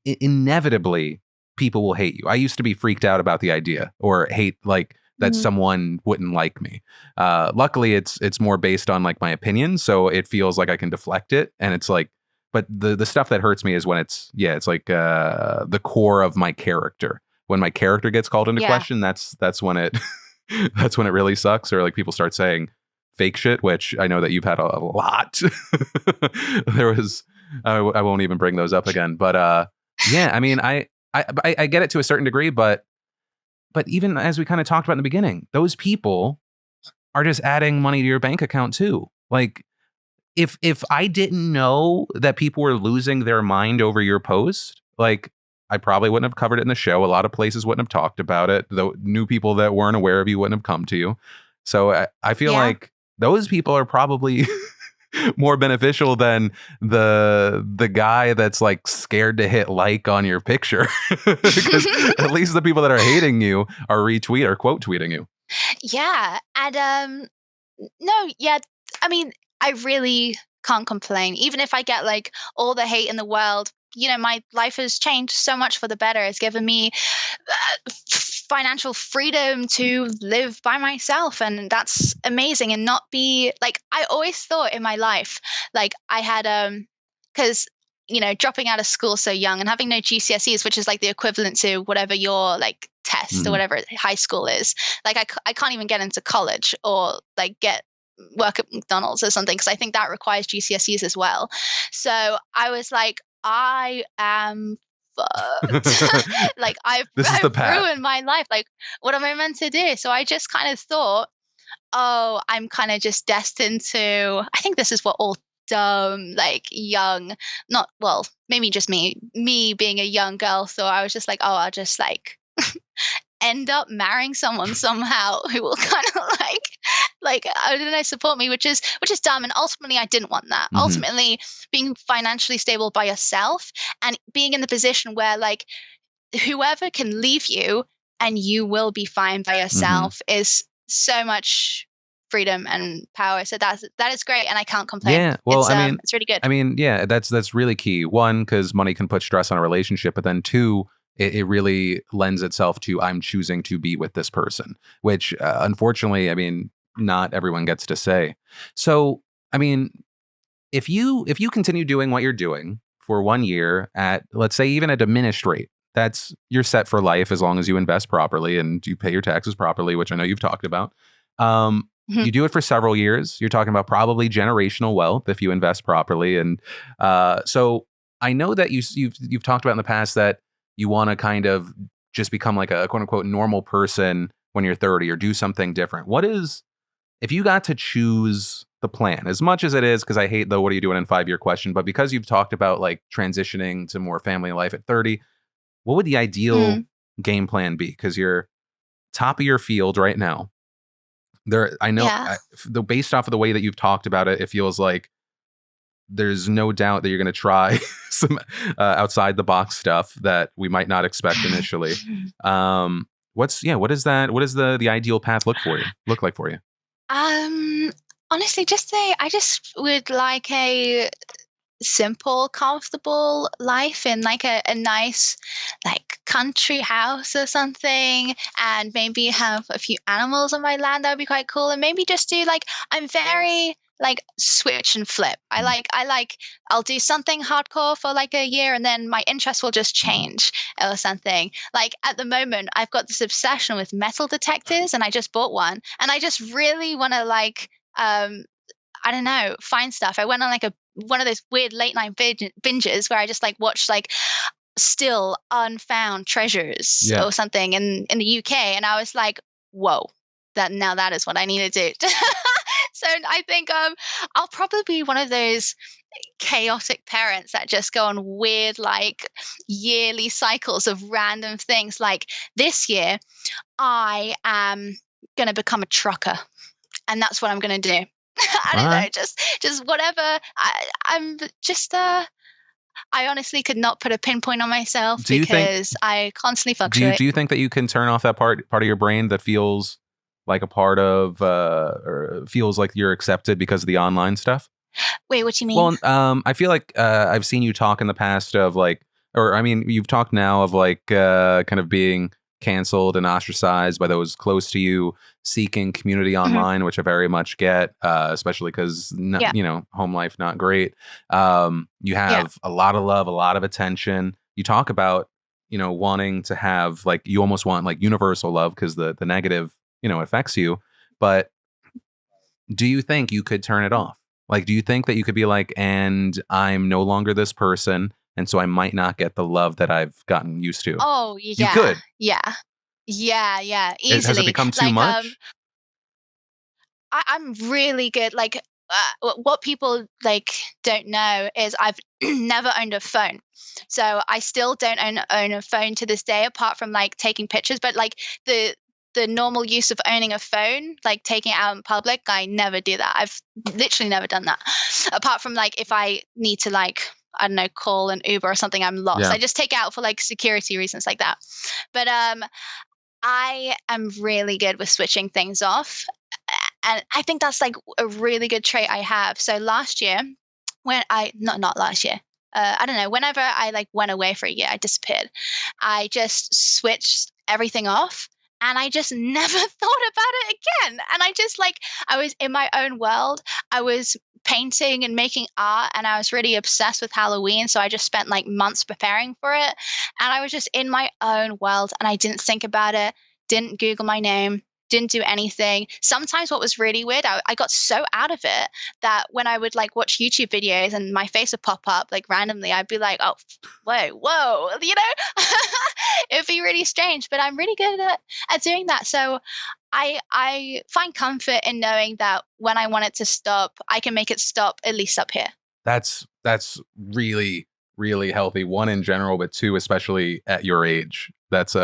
inevitably, people will hate you. I used to be freaked out about the idea or hate like that someone wouldn't like me. Luckily, it's more based on like my opinion, so it feels like I can deflect it, and it's like. But the stuff that hurts me is when it's like the core of my character. When my character gets called into question, that's when it that's when it really sucks. Or like people start saying fake shit, which I know that you've had a lot. There was I won't even bring those up again. But I mean I get it to a certain degree, but even as we kind of talked about in the beginning, those people are just adding money to your bank account too. Like, if I didn't know that people were losing their mind over your post, like, I probably wouldn't have covered it in the show. A lot of places wouldn't have talked about it. Though new people that weren't aware of you wouldn't have come to you. So I feel like those people are probably more beneficial than the guy that's like scared to hit like on your picture. Because at least the people that are hating you are retweet or quote tweeting you. Yeah. And no, yeah. I mean, I really can't complain. Even if I get like all the hate in the world, my life has changed so much for the better. It's given me financial freedom to live by myself, and that's amazing. And not be like, I always thought in my life, like, I had because dropping out of school so young and having no GCSEs, which is like the equivalent to whatever your like test or whatever high school is. Like, I can't even get into college or like work at McDonald's or something, because I think that requires GCSEs as well. So I was like, I am fucked. Like, I've ruined my life. Like, what am I meant to do? So I just kind of thought, oh, I'm kind of just destined to, I think this is what all dumb, like, young, not, well, maybe just me being a young girl. So I was just like, oh, I'll just like end up marrying someone somehow who will kind of like I don't know, support me, which is dumb. And ultimately I didn't want that. Ultimately, being financially stable by yourself and being in the position where like whoever can leave you and you will be fine by yourself is so much freedom and power. So that is great, and I can't complain. Yeah, well, it's really good. I mean, yeah, that's really key. One, because money can put stress on a relationship, but then two, it really lends itself to I'm choosing to be with this person, which unfortunately, I mean, not everyone gets to say. So, I mean, if you continue doing what you're doing for 1 year at, let's say, even a diminished rate, you're set for life as long as you invest properly and you pay your taxes properly, which I know you've talked about. You do it for several years. You're talking about probably generational wealth if you invest properly. And so I know that you've talked about in the past that you want to kind of just become like a quote unquote normal person when you're 30 or do something different. What is, if you got to choose the plan, as much as it is, because I hate the what are you doing in 5-year question, but because you've talked about like transitioning to more family life at 30, what would the ideal game plan be? Because you're top of your field right now. I know based off of the way that you've talked about it, it feels like there's no doubt that you're going to try some outside the box stuff that we might not expect initially. What is that? What does the ideal path look like for you? Honestly, I just would like a simple, comfortable life in like a nice like country house or something, and maybe have a few animals on my land. That would be quite cool. And maybe just do like, I'm very like switch and flip. I'll do something hardcore for like a year and then my interest will just change or something. Like at the moment I've got this obsession with metal detectors and I just bought one and I just really want to like I don't know, find stuff. I went on like one of those weird late night binges where I just like watched like still unfound treasures or something in the UK, and I was like, whoa, that is what I need to do. So I think I'll probably be one of those chaotic parents that just go on weird like yearly cycles of random things. Like this year, I am gonna become a trucker, and that's what I'm gonna do. I don't know, just whatever. I'm just I honestly could not put a pinpoint on myself because I constantly fluctuate. Do you think that you can turn off that part of your brain that feels like a part of or feels like you're accepted because of the online stuff? Wait, what do you mean? Well, I feel like I've seen you talk in the past of like, or I mean, you've talked now of like kind of being canceled and ostracized by those close to you, seeking community online, which I very much get, especially because you know, home life not great. You have a lot of love, a lot of attention. You talk about, you know, wanting to have like, you almost want like universal love because the negative, you know, affects you. But do you think you could turn it off? Like, do you think that you could be like, and I'm no longer this person, and so I might not get the love that I've gotten used to? Oh, yeah. You could. Yeah. Easily. Has it become too much? I'm really good. Like, what people like don't know is I've never owned a phone. So I still don't own a phone to this day, apart from like taking pictures. But like the normal use of owning a phone, like taking it out in public, I never do that. I've literally never done that. Apart from like if I need to like, I don't know, call an Uber or something, I'm lost. I just take it out for like security reasons like that. But I am really good with switching things off. And I think that's like a really good trait I have. So last year, when not last year, I don't know, whenever I like went away for a year, I disappeared. I just switched everything off. And I just never thought about it again. And I just like, I was in my own world. I was painting and making art, and I was really obsessed with Halloween. So I just spent like months preparing for it. And I was just in my own world and I didn't think about it, didn't Google my name, didn't do anything. Sometimes what was really weird, I got so out of it that when I would like watch YouTube videos and my face would pop up like randomly, I'd be like, oh, whoa, you know, it'd be really strange, but I'm really good at doing that. So I find comfort in knowing that when I want it to stop, I can make it stop at least up here. That's really, really healthy. One, in general, but two, especially at your age. That's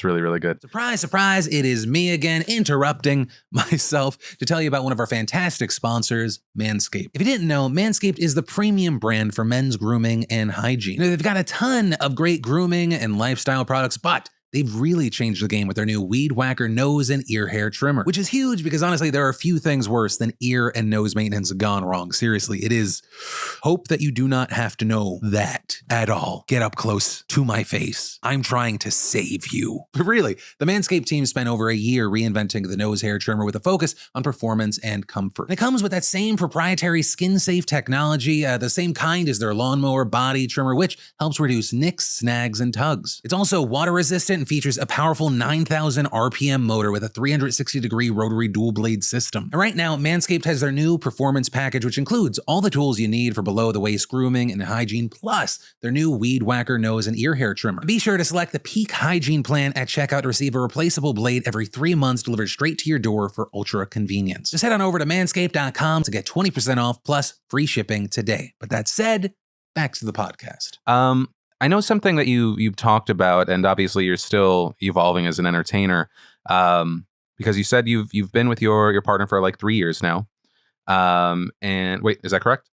really, really good. Surprise, surprise, it is me again, interrupting myself to tell you about one of our fantastic sponsors, Manscaped. If you didn't know, Manscaped is the premium brand for men's grooming and hygiene. You know, they've got a ton of great grooming and lifestyle products, but they've really changed the game with their new Weed Whacker nose and ear hair trimmer, which is huge because honestly, there are few things worse than ear and nose maintenance gone wrong. Seriously, it is. Hope that you do not have to know that at all. Get up close to my face. I'm trying to save you. But really, the Manscaped team spent over a year reinventing the nose hair trimmer with a focus on performance and comfort. And it comes with that same proprietary skin-safe technology, the same kind as their lawnmower body trimmer, which helps reduce nicks, snags, and tugs. It's also water-resistant, patent features a powerful 9,000 RPM motor with a 360-degree rotary dual-blade system. And right now, Manscaped has their new performance package, which includes all the tools you need for below-the-waist grooming and hygiene, plus their new Weed Whacker nose and ear hair trimmer. Be sure to select the Peak Hygiene plan at checkout to receive a replaceable blade every 3 months delivered straight to your door for ultra convenience. Just head on over to manscaped.com to get 20% off plus free shipping today. But that said, back to the podcast. I know something that you've talked about, and obviously you're still evolving as an entertainer, because you said you've been with your partner for like 3 years now. And wait, is that correct?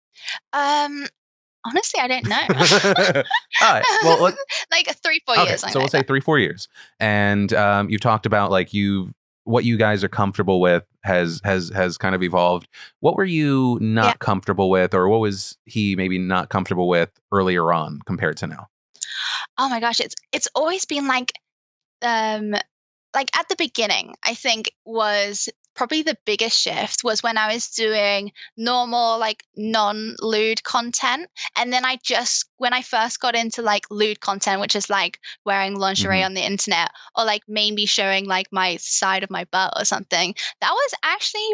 Honestly, I don't know. All right. Well, like 3-4 years. So we'll say 3-4 years. And you've talked about like what you guys are comfortable with has kind of evolved. What were you not comfortable with, or what was he maybe not comfortable with earlier on compared to now? Oh my gosh, it's always been like at the beginning, I think was probably the biggest shift was when I was doing normal, like non-lewd content. And then when I first got into like lewd content, which is like wearing lingerie on the internet or like maybe showing like my side of my butt or something, that was actually,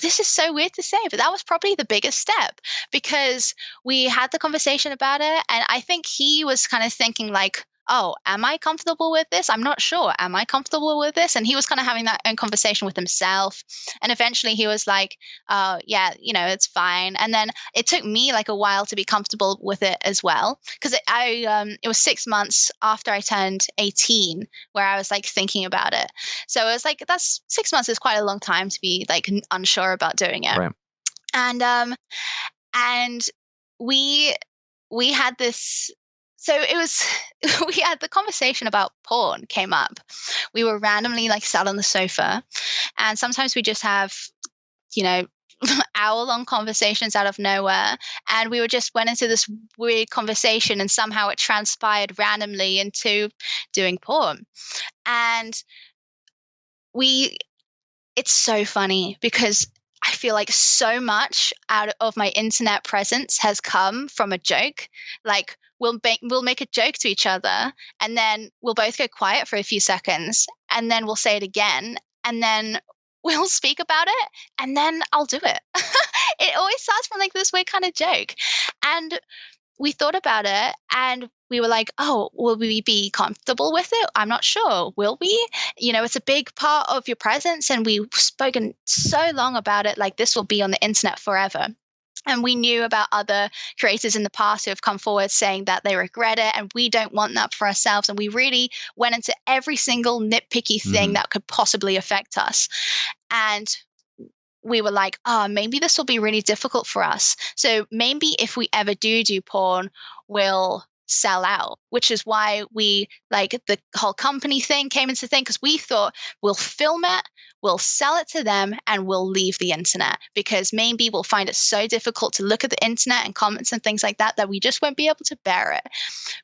this is so weird to say, but that was probably the biggest step because we had the conversation about it. And I think he was kind of thinking like, oh, am I comfortable with this? I'm not sure. Am I comfortable with this? And he was kind of having that own conversation with himself. And eventually he was like, yeah, it's fine. And then it took me like a while to be comfortable with it as well. Because it was 6 months after I turned 18 where I was like thinking about it. So it was like, that's 6 months is quite a long time to be like unsure about doing it. Right. And we had this. So it was, we had the conversation about porn came up. We were randomly like sat on the sofa and sometimes we just have, hour-long conversations out of nowhere. And we just went into this weird conversation and somehow it transpired randomly into doing porn. And it's so funny because I feel like so much out of my internet presence has come from a joke. Like, we'll make a joke to each other and then we'll both go quiet for a few seconds and then we'll say it again and then we'll speak about it and then I'll do it. It always starts from like this weird kind of joke. And we thought about it and we were like, oh, will we be comfortable with it? I'm not sure. Will we? It's a big part of your presence and we've spoken so long about it. Like this will be on the internet forever. And we knew about other creators in the past who have come forward saying that they regret it and we don't want that for ourselves. And we really went into every single nitpicky thing that could possibly affect us. And we were like, maybe this will be really difficult for us. So maybe if we ever do porn, we'll sell out, which is why we like the whole company thing came into thing because we thought we'll film it, we'll sell it to them and we'll leave the internet because maybe we'll find it so difficult to look at the internet and comments and things like that we just won't be able to bear it.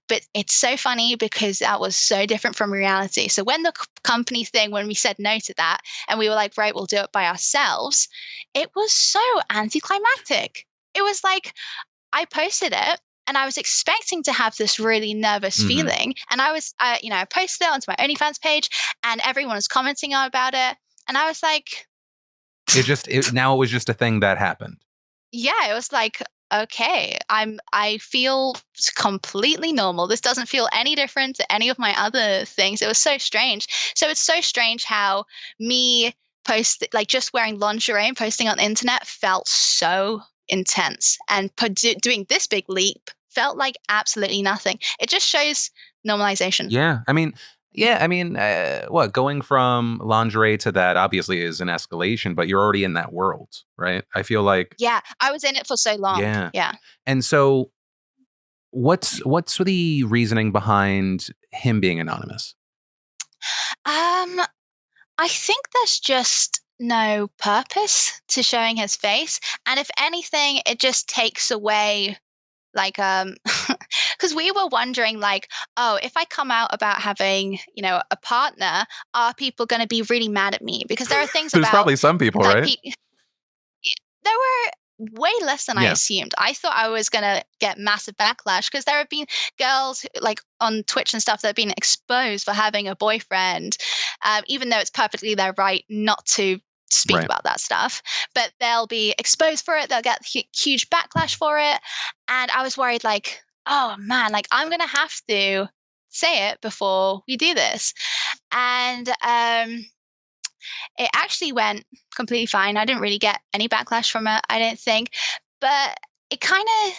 But it's so funny because that was so different from reality. So when the company thing, when we said no to that and we were like, right, we'll do it by ourselves, it was so anticlimactic. It was like I posted it and I was expecting to have this really nervous feeling. And I was, I posted it onto my OnlyFans page and everyone was commenting about it. And I was like, now it was just a thing that happened. Yeah, it was like, okay, I feel completely normal. This doesn't feel any different to any of my other things. It was so strange. So it's so strange how me just wearing lingerie and posting on the internet felt so intense, and doing this big leap felt like absolutely nothing. It just shows normalization. What, going from lingerie to that obviously is an escalation, but you're already in that world, right? I feel like I was in it for so long. Yeah. And so what's the reasoning behind him being anonymous? I think there's just no purpose to showing his face, and if anything it just takes away because we were wondering if I come out about having a partner, are people going to be really mad at me? Because there are things there's probably some people, right? There were way less than I assumed. I thought I was going to get massive backlash because there have been girls like on Twitch and stuff that have been exposed for having a boyfriend, even though it's perfectly their right not to speak about that stuff, but they'll be exposed for it. They'll get huge backlash for it. And I was worried like, oh man, like I'm going to have to say it before we do this. And it actually went completely fine. I didn't really get any backlash from it, I don't think. But it kind of,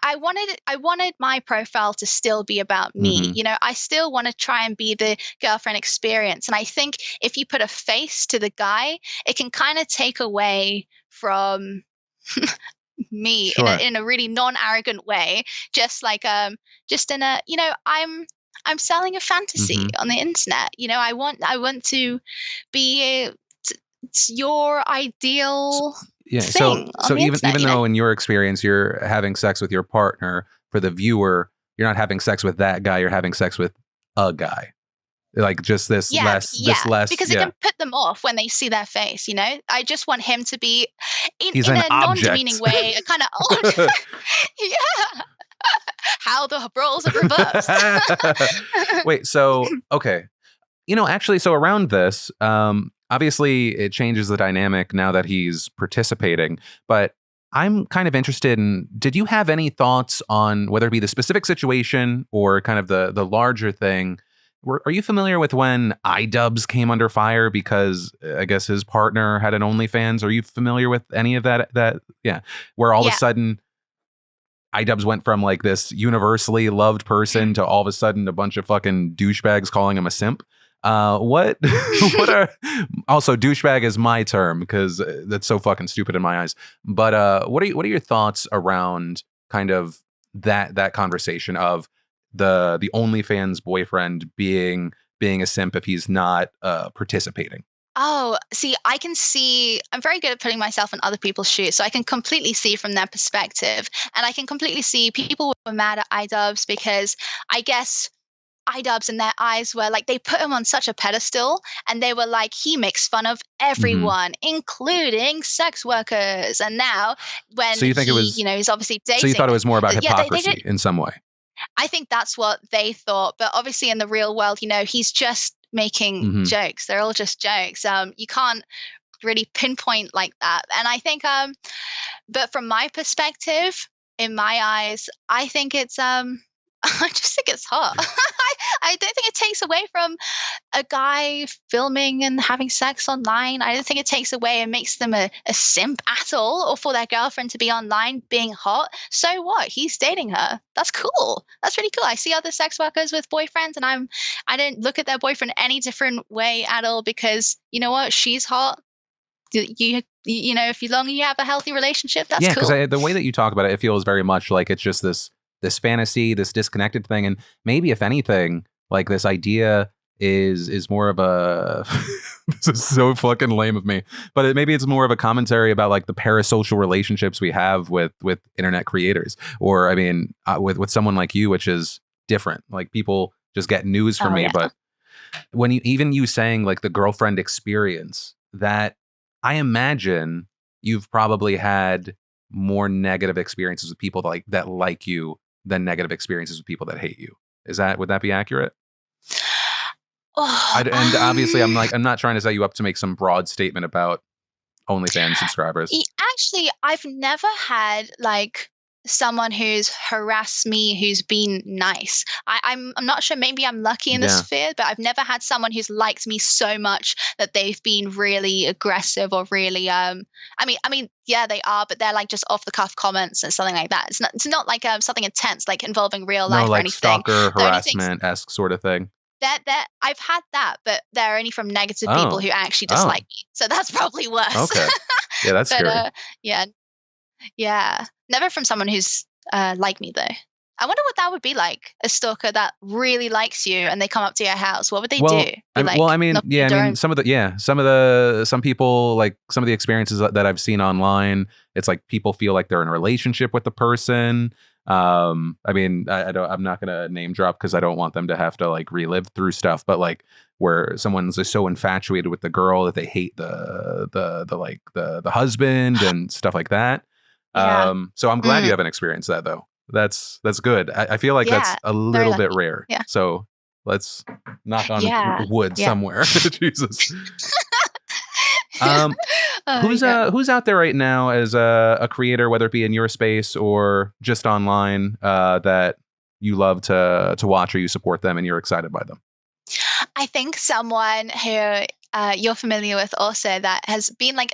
I wanted my profile to still be about me. You know, I still want to try and be the girlfriend experience. And I think if you put a face to the guy, it can kind of take away from me in a really non-arrogant way. Just like, just in a, you know, I'm selling a fantasy on the internet. You know, I want to be your ideal thing. So even internet, though in your experience you're having sex with your partner, for the viewer, you're not having sex with that guy. You're having sex with a guy. Like just this less because it can put them off when they see their face. You know, I just want him to be in an a non-demeaning way, a kind of yeah. How the roles are reversed. Wait, so okay, you know, actually, so around this, obviously, it changes the dynamic now that he's participating. But I'm kind of interested in: did you have any thoughts on whether it be the specific situation or kind of the larger thing? Are you familiar with when iDubbbz came under fire because I guess his partner had an OnlyFans? Are you familiar with any of that? Where all of a sudden iDubbbz went from like this universally loved person to all of a sudden a bunch of fucking douchebags calling him a simp. What are also douchebag is my term because that's so fucking stupid in my eyes. But what are your thoughts around kind of that conversation of the OnlyFans boyfriend being a simp if he's not participating? Oh, see, I'm very good at putting myself in other people's shoes. So I can completely see from their perspective. And I can completely see people were mad at iDubbbz because I guess iDubbbz in their eyes were like, they put him on such a pedestal and they were like, he makes fun of everyone, including sex workers. And now when so you think it was, you know, he's obviously dating. So you thought it was more about hypocrisy in some way? I think that's what they thought. But obviously in the real world, you know, he's just making jokes. They're all just jokes. You can't really pinpoint like that. And I think, but from my perspective, in my eyes, I think it's, I just think it's hot. I don't think it takes away from a guy filming and having sex online. I don't think it takes away and makes them a simp at all, or for their girlfriend to be online being hot. So what? He's dating her. That's cool. That's really cool. I see other sex workers with boyfriends and I don't look at their boyfriend any different way at all because you know what? She's hot. You know, if you have a healthy relationship, that's cool. Yeah, because the way that you talk about it, it feels very much like it's just this fantasy, this disconnected thing. And maybe if anything, like this idea is more of a, this is so fucking lame of me, but maybe it's more of a commentary about like the parasocial relationships we have with internet creators. Or I mean, with someone like you, which is different. Like people just get news from me. But when you saying like the girlfriend experience, that I imagine you've probably had more negative experiences with people that like you than negative experiences with people that hate you. Would that be accurate? And obviously I'm not trying to set you up to make some broad statement about OnlyFans subscribers. Actually, I've never had like someone who's harassed me who's been nice. I'm not sure, maybe I'm lucky in this sphere, but I've never had someone who's liked me so much that they've been really aggressive or really I mean yeah, they are, but they're like just off the cuff comments and something like that. It's not like something intense like involving real life or anything. Stalker harassment-esque sort of thing. That I've had that, but they're only from negative people who actually dislike me. So that's probably worse. Okay. Yeah, that's scary. Yeah. Never from someone who's like me though. I wonder what that would be like, a stalker that really likes you and they come up to your house. What would they do? Some people, like some of the experiences that I've seen online, it's like people feel like they're in a relationship with the person. I'm not gonna name drop because I don't want them to have to like relive through stuff, but like where someone's just so infatuated with the girl that they hate the husband and stuff like that. Yeah. So I'm glad you haven't experienced that though. That's good. I feel like that's a little bit rare. Yeah. So let's knock on wood Yeah. somewhere. Jesus. Oh, Who's out there right now as a creator, whether it be in your space or just online, that you love to watch or you support them and you're excited by them? I think someone who you're familiar with also that has been like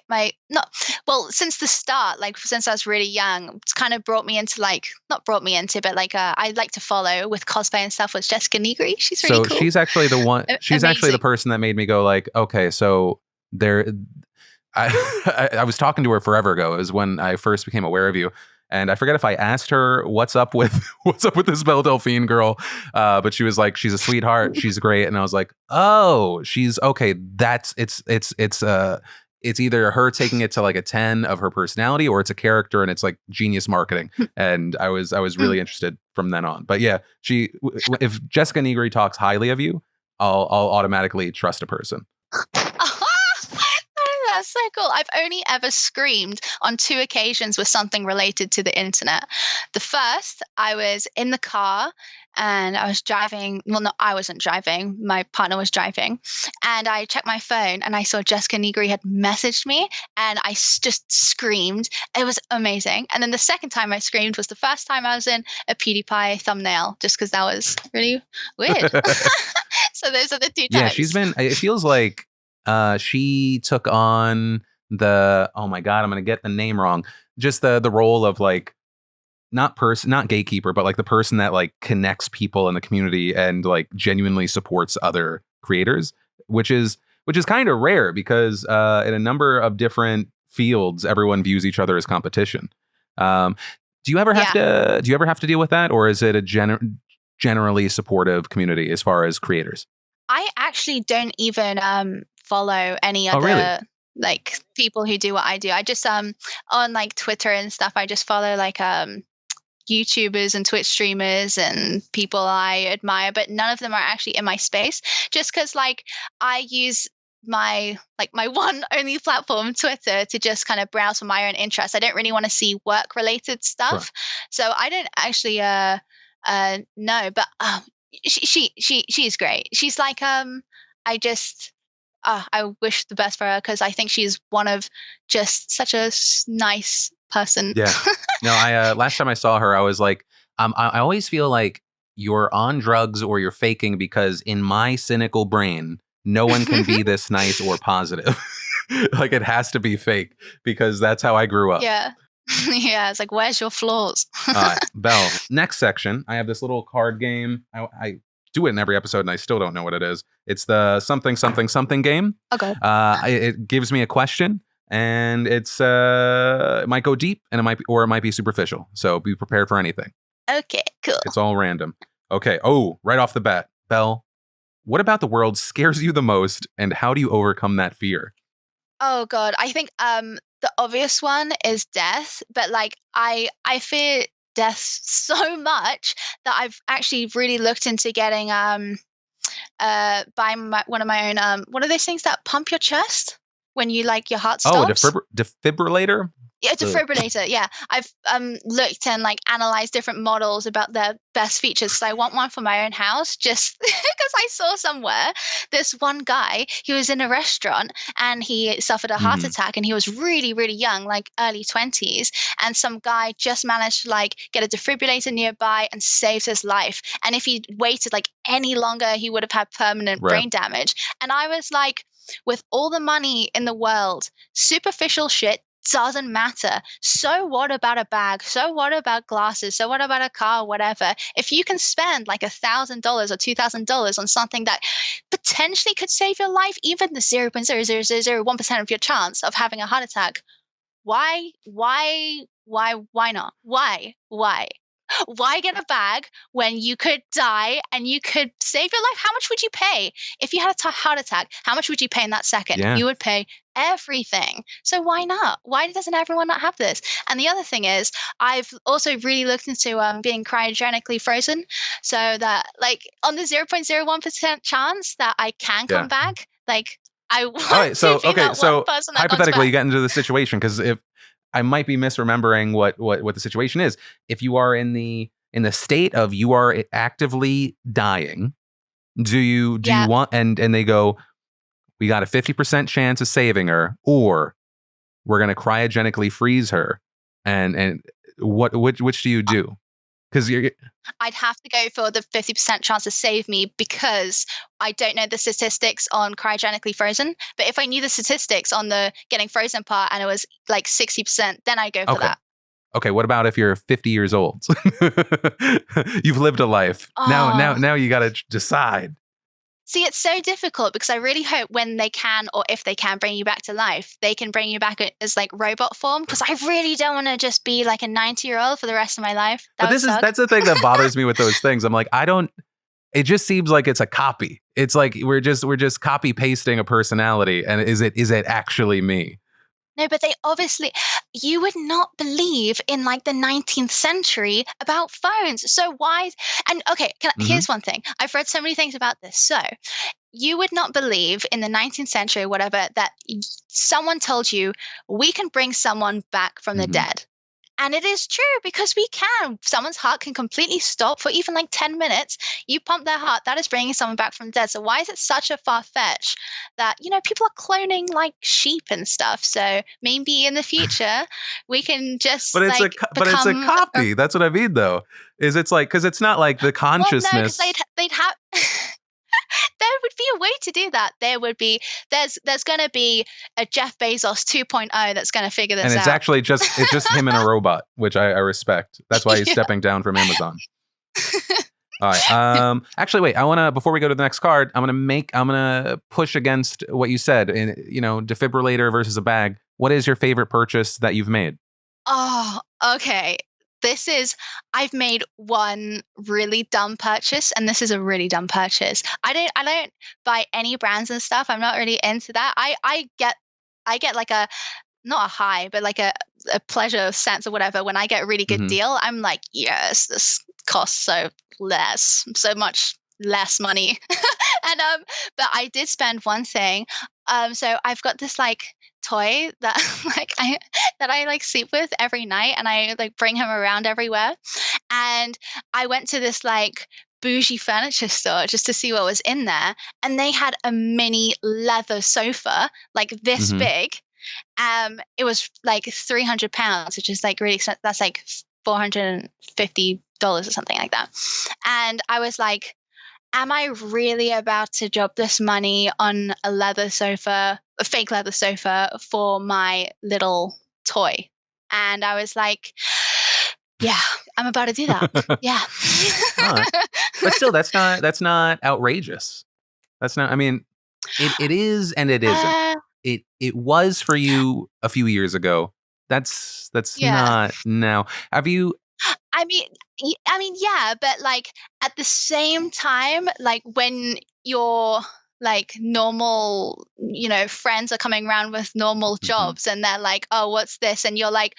since the start, like since I was really young, it's kind of brought me into not brought me into, but I like to follow with cosplay and stuff, was Jessica Nigri. She's really cool. She's actually the one, she's actually the person that made me go like, okay, so there, I was talking to her forever ago, is when I first became aware of you. And I forget if I asked her what's up with this Belle Delphine girl, but she was like, she's a sweetheart, she's great, and I was like, oh, she's okay. It's either her taking it to like a 10 of her personality, or it's a character and it's like genius marketing. And I was really interested from then on. But yeah, if Jessica Nigri talks highly of you, I'll automatically trust a person. That's so cool. I've only ever screamed on 2 occasions with something related to the internet. The first, I was in the car and I was driving. Well, no, I wasn't driving. My partner was driving. And I checked my phone and I saw Jessica Nigri had messaged me and I just screamed. It was amazing. And then the second time I screamed was the first time I was in a PewDiePie thumbnail, just because that was really weird. So those are the 2 times. Yeah, it feels like she took on oh my God, I'm going to get the name wrong. Just the role of like, not gatekeeper, but like the person that like connects people in the community and like genuinely supports other creators, which is kind of rare because in a number of different fields, everyone views each other as competition. Do you ever have to deal with that, or is it a generally supportive community as far as creators? I actually don't even follow any other like people who do what I do. I just on like Twitter and stuff, I just follow like YouTubers and Twitch streamers and people I admire, but none of them are actually in my space, just because like I use my one only platform, Twitter, to just kind of browse for my own interests. I don't really want to see work related stuff. Sure. So I don't actually know, but she's great. She's like I wish the best for her, because I think she's one of just such a nice person. Yeah. No, I last time I saw her, I was like, I always feel like you're on drugs or you're faking, because in my cynical brain, no one can be this nice or positive. Like it has to be fake, because that's how I grew up. Yeah. Yeah, it's like, where's your flaws? Belle, next section, I have this little card game. I do it in every episode and I still don't know what it is. It's the something game. Okay. It gives me a question, and it might go deep, and it might be superficial. So be prepared for anything. Okay, cool. It's all random. Okay. Oh, right off the bat, Belle, what about the world scares you the most, and how do you overcome that fear? Oh God, I think the obvious one is death, but like I fear death so much that I've actually really looked into getting buying one of my own what are those things that pump your chest when you like your heart stops? Oh, defibrillator? Yeah, defibrillator. Yeah, I've looked and like analyzed different models about their best features. So I want one for my own house, just because I saw somewhere this one guy, he was in a restaurant and he suffered a heart attack, and he was really, really young, like early 20s. And some guy just managed to like get a defibrillator nearby and saved his life. And if he waited like any longer, he would have had permanent brain damage. And I was like, with all the money in the world, superficial shit doesn't matter. So what about a bag? So what about glasses? So what about a car? Whatever. If you can spend like $1,000 or $2,000 on something that potentially could save your life, even the 0.00001% of your chance of having a heart attack, why not? Why get a bag when you could die and you could save your life? How much would you pay if you had a heart attack? How much would you pay in that second? Yeah. You would pay everything. So why not? Why doesn't everyone not have this? And the other thing is, I've also really looked into being cryogenically frozen, so that like on the 0.01% chance that I can come back, like I want so to be that one person that hypothetically, comes you get into the situation, because if I might be misremembering what the situation is. If you are in the state of you are actively dying, do you want and they go, we got a 50% chance of saving her, or we're gonna cryogenically freeze her, and which do you do? Because I'd have to go for the 50% chance to save me, because I don't know the statistics on cryogenically frozen. But if I knew the statistics on the getting frozen part and it was like 60%, then I go for that. Okay, what about if you're 50 years old? You've lived a life. Now you got to decide. See, it's so difficult, because I really hope when they can, or if they can bring you back to life, they can bring you back as like robot form, because I really don't want to just be like a 90-year-old for the rest of my life. That's the thing that bothers me with those things. I'm like, it just seems like it's a copy. It's like we're just copy pasting a personality, and is it actually me? No, but they obviously, you would not believe in like the 19th century about phones. So why? And okay, here's one thing. I've read so many things about this. So you would not believe in the 19th century, whatever, that someone told you we can bring someone back from the dead. And it is true, because we can. Someone's heart can completely stop for even like 10 minutes. You pump their heart, that is bringing someone back from the dead. So why is it such a far fetch that, people are cloning like sheep and stuff? So maybe in the future we can just but it's a copy. That's what I mean, though. It's like, because it's not like the consciousness. Well, no, they'd have. There would be a way to do that. There's going to be a Jeff Bezos 2.0 that's going to figure this out. And it's actually just him and a robot, which I respect. That's why he's stepping down from Amazon. All right. Actually, wait. Before we go to the next card, I'm gonna push against what you said. Defibrillator versus a bag. What is your favorite purchase that you've made? Oh, okay. I've made one really dumb purchase, and this is a really dumb purchase. I don't buy any brands and stuff. I'm not really into that. I get like a, not a high, but like a pleasure sense or whatever. When I get a really good deal, I'm like, yes, this costs so much less money. And but I did spend one thing. So I've got this like toy that I like sleep with every night, and I like bring him around everywhere. And I went to this like bougie furniture store just to see what was in there, and they had a mini leather sofa like this big. It was like £300, which is like really expensive. That's like $450 or something like that. And I was like, am I really about to drop this money on a fake leather sofa for my little toy? And I was like, yeah, I'm about to do that. Yeah. But still, that's not outrageous. That's not, I mean, it is and it isn't. It was for you a few years ago. That's not now. Have you? I mean, yeah, but like at the same time, like when your like normal, friends are coming around with normal jobs, and they're like, "Oh, what's this?" And you're like,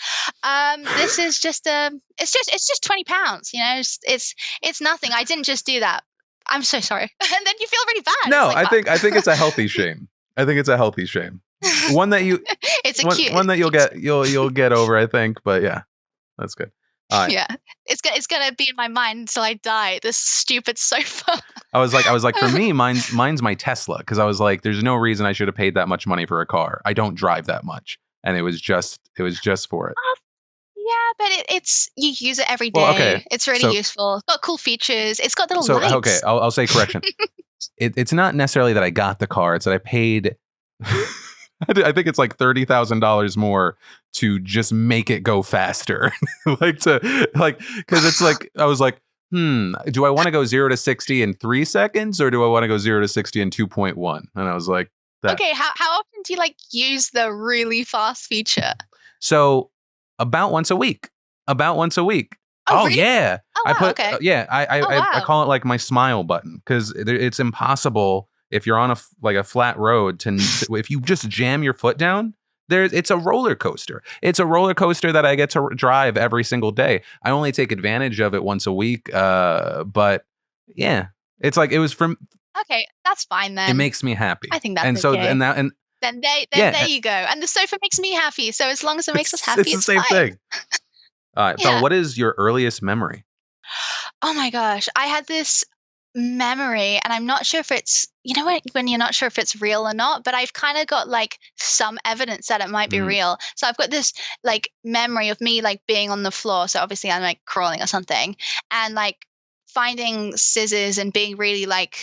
"This is just it's just £20. It's nothing. I didn't just do that. I'm so sorry." And then you feel really bad. No, I think it's a healthy shame. I think it's a healthy shame. One that you one that you'll get over, I think. But yeah, that's good. Yeah, it's gonna be in my mind until I die. This stupid sofa. I was like, for me, mine's my Tesla, because I was like, there's no reason I should have paid that much money for a car. I don't drive that much, and it was just for it. Yeah, but it's you use it every day. Well, okay. It's really useful. It's got cool features. It's got little lights. Okay, I'll say correction. It's not necessarily that I got the car. It's that I paid. I think it's like $30,000 more to just make it go faster. Because it's like, I was like, do I want to go 0 to 60 in 3 seconds, or do I want to go 0 to 60 in 2.1? And I was like, okay, how often do you like use the really fast feature? So about once a week. Oh, really? Yeah. Oh, wow, okay. I call it like my smile button, because it's impossible if you're on a flat road to if you just jam your foot down. It's a roller coaster. It's a roller coaster that I get to drive every single day. I only take advantage of it once a week. But yeah, it's like it was from. Okay, that's fine then. It makes me happy. I think that's and okay. and then Yeah. there you go. And the sofa makes me happy. So as long as it makes us happy, It's the same fine. thing. All right, Belle, Yeah. what is your earliest memory? Oh my gosh. I had this memory, and I'm not sure if it's, you know what, when you're not sure if it's real or not, but I've kind of got like some evidence that it might be Mhm. real. So I've got this like memory of me like being on the floor. So obviously I'm like crawling or something, and like finding scissors and being really like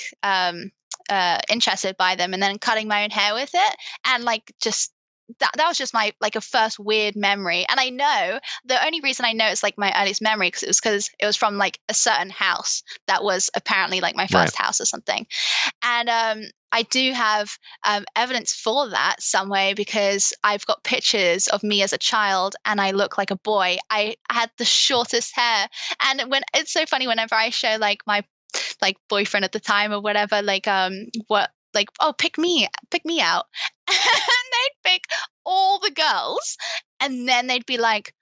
interested by them, and then cutting my own hair with it, and like just that was just my like a first weird memory. And I know the only reason I know it's like my earliest memory because it was from like a certain house that was apparently like my first house or something. And I do have evidence for that some way, because I've got pictures of me as a child and I look like a boy. I had the shortest hair, and when it's so funny whenever I show like my like boyfriend at the time or whatever, like what like, oh, pick me out. And they'd pick all the girls, and then they'd be like,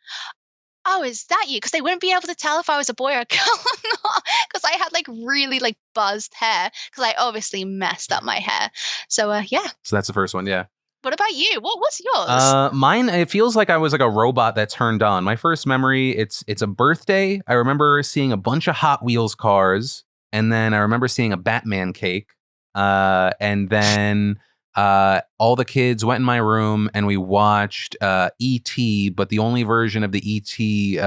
oh, is that you? Because they wouldn't be able to tell if I was a boy or a girl or not, because I had like really like buzzed hair, because I obviously messed up my hair. So yeah. So that's the first one, yeah. What about you? What's yours? Mine, it feels like I was like a robot that turned on. My first memory, it's a birthday. I remember seeing a bunch of Hot Wheels cars, and then I remember seeing a Batman cake. And then all the kids went in my room and we watched E.T., but the only version of the E.T.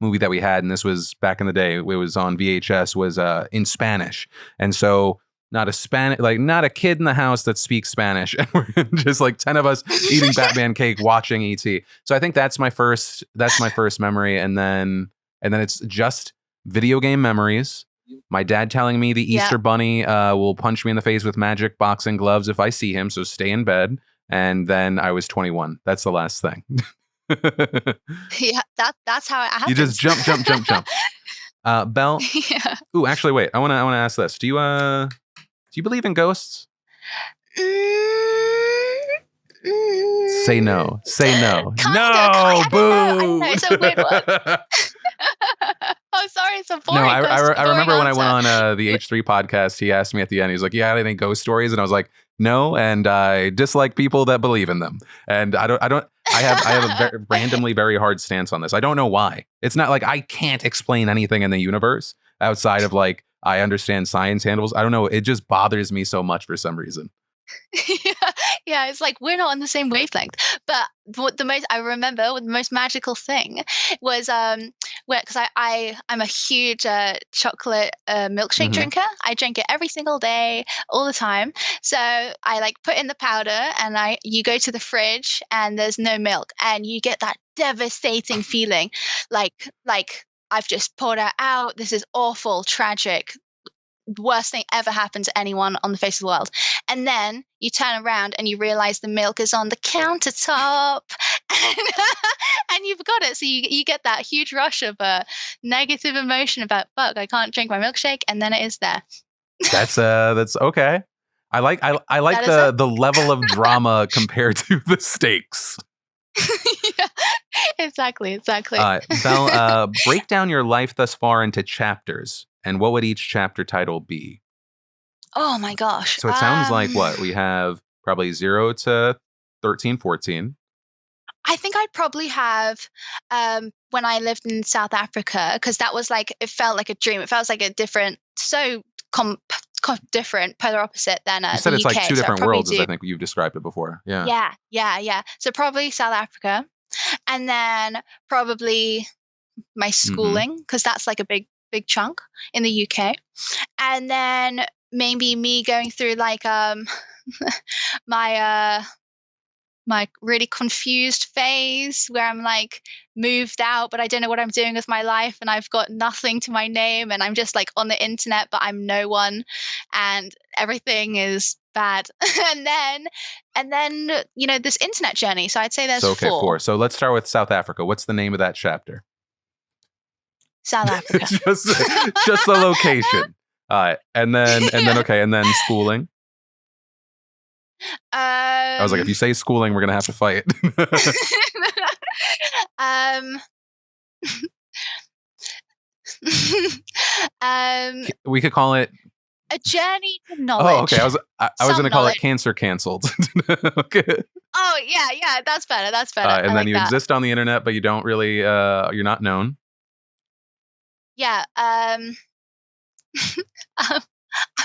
Movie that we had, and this was back in the day, it was on VHS, was in Spanish. And so not a kid in the house that speaks Spanish, and we're just like 10 of us eating Batman cake, watching E.T. So I think that's my first memory, and then it's just video game memories. My dad telling me the Easter Bunny will punch me in the face with magic boxing gloves if I see him, so stay in bed. And then I was 21. That's the last thing. Yeah, that's how it happens. You just jump. Belle. Yeah. Ooh, actually, wait. I want to ask this. Do you believe in ghosts? Say no. Say no. Kinda, No. Boo. I know, it's a weird one. Oh, sorry, it's a boring. No, I remember when I went answer. on the H3 podcast, he asked me at the end, he was like, yeah, any ghost stories? And I was like, no, and I dislike people that believe in them. And I have a randomly very hard stance on this. I don't know why. It's not like I can't explain anything in the universe outside of like, I understand science handles. I don't know. It just bothers me so much for some reason. Yeah, it's like we're not on the same wavelength. But what I remember the most magical thing was because I'm a huge chocolate milkshake drinker. I drink it every single day, all the time. So I like put in the powder, and you go to the fridge and there's no milk, and you get that devastating feeling, like I've just poured it out. This is awful, tragic. Worst thing ever happened to anyone on the face of the world. And then you turn around and you realize the milk is on the countertop, and you've got it. So you get that huge rush of negative emotion about, fuck, I can't drink my milkshake, and then it is there. That's okay. I like the level of drama compared to the stakes. Yeah, exactly. Belle, break down your life thus far into chapters, and what would each chapter title be? Oh my gosh. So it sounds like what? We have probably 0 to 13, 14. I think I'd probably have when I lived in South Africa, because that was like, it felt like a dream. It felt like a different, different, polar opposite than you said the it's UK. like two different worlds, as I do. think you've described it before. Yeah. Yeah. So probably South Africa, and then probably my schooling, because that's like a big chunk in the UK, and then maybe me going through like my really confused phase where I'm like moved out, but I don't know what I'm doing with my life, and I've got nothing to my name, and I'm just like on the internet, but I'm no one, and everything is bad. and then this internet journey. So I'd say there's 4. So let's start with South Africa. What's the name of that chapter? South Africa. just the location. All right, and then schooling. I was like, if you say schooling, we're gonna have to fight. We could call it A journey to Oh, knowledge. okay. I was Some going to call it knowledge. cancer canceled. Okay. Oh yeah, that's better. That's better. I And then like you that. exist on the internet, but you don't really. You're not known. Yeah. I'm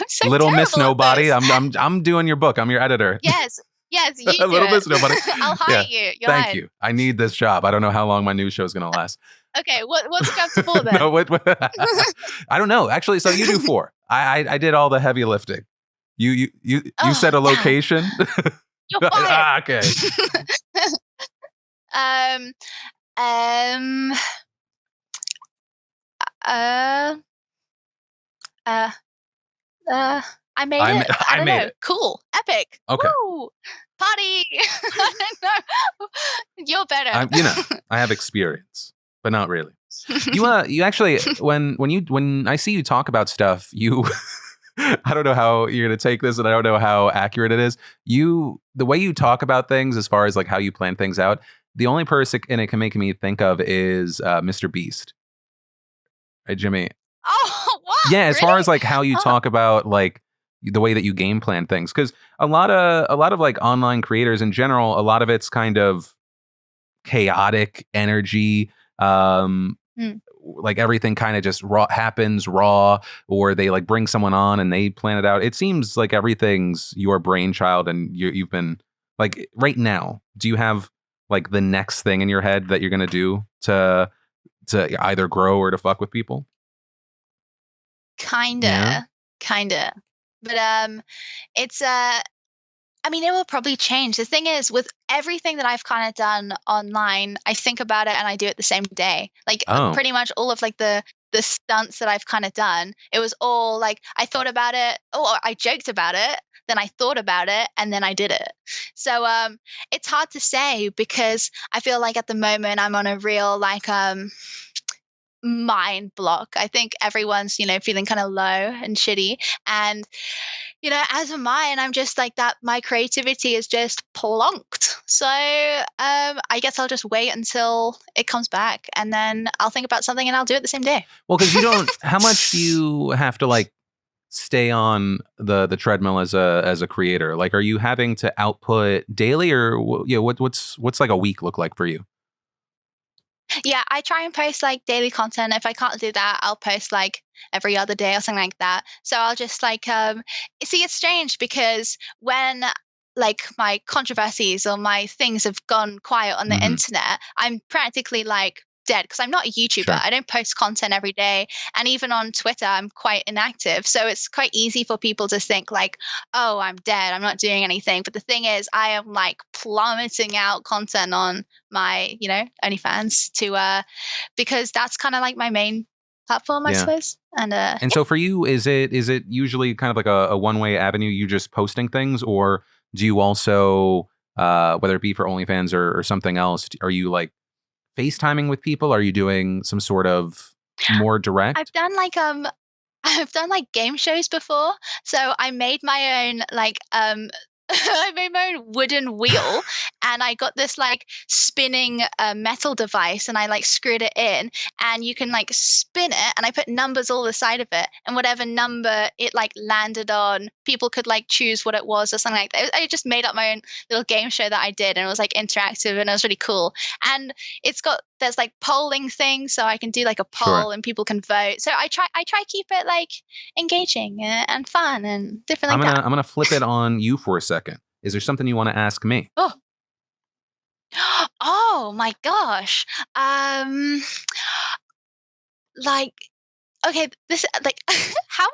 so Little Miss terrible at Nobody. this. I'm doing your book. I'm your editor. Yes, you do Little Miss it. Nobody. I'll hire you. You're Thank hired. you. I need this job. I don't know how long my news show is going to last. Okay, what's it up to for then? No, I don't know. Actually, so you do 4. I did all the heavy lifting. You Oh, set a damn. location. You're fired. Okay. I made it. I don't know. Cool. Epic. Okay. Woo! Party. I don't know. You're better. I have experience, but not really. You actually when I see you talk about stuff, you I don't know how you're going to take this, and I don't know how accurate it is. The way you talk about things, as far as like how you plan things out, the only person it can make me think of is MrBeast. Right, Jimmy? Oh, what? Yeah, as far Really? as like how you talk about like the way that you game plan things, because a lot of like online creators in general, a lot of it's kind of chaotic energy. Like everything kind of just happens raw, or they like bring someone on and they plan it out. It seems like everything's your brainchild, and you've been like, right now, do you have like the next thing in your head that you're gonna do to either grow or to fuck with people? Kinda. But it's I mean, it will probably change. The thing is, with everything that I've kind of done online, I think about it and I do it the same day. Like pretty much all of like the stunts that I've kind of done, it was all like I thought about it. Oh, I joked about it. Then I thought about it and then I did it. So it's hard to say because I feel like at the moment I'm on a real like mind block. I think everyone's, feeling kind of low and shitty. And, as a mine, I'm just like that. My creativity is just plonked. So I guess I'll just wait until it comes back and then I'll think about something and I'll do it the same day. Well, because you don't, how much do you have to like stay on the treadmill as a creator? Like, are you having to output daily, or what's like a week look like for you? Yeah, I try and post like daily content. If I can't do that, I'll post like every other day or something like that. So I'll just like see, it's strange because when like my controversies or my things have gone quiet on the internet, I'm practically like dead because I'm not a YouTuber. Sure. I don't post content every day. And even on Twitter, I'm quite inactive. So it's quite easy for people to think like, oh, I'm dead. I'm not doing anything. But the thing is, I am like plummeting out content on my, OnlyFans because that's kind of like my main platform, I suppose. And so for you, is it usually kind of like a one-way avenue? You just posting things, or do you also, whether it be for OnlyFans or something else, are you like FaceTiming with people? Are you doing some sort of more direct? I've done like game shows before. So I made my own like I made my own wooden wheel and I got this like spinning metal device and I like screwed it in and you can like spin it and I put numbers all the side of it and whatever number it like landed on, people could like choose what it was or something like that. I just made up my own little game show that I did and it was like interactive and it was really cool. And there's like polling things so I can do like a poll and people can vote. So I try to keep it like engaging and fun and different like that. I'm gonna flip it on you for a second. Is there something you want to ask me? Oh my gosh. Like, okay, this like how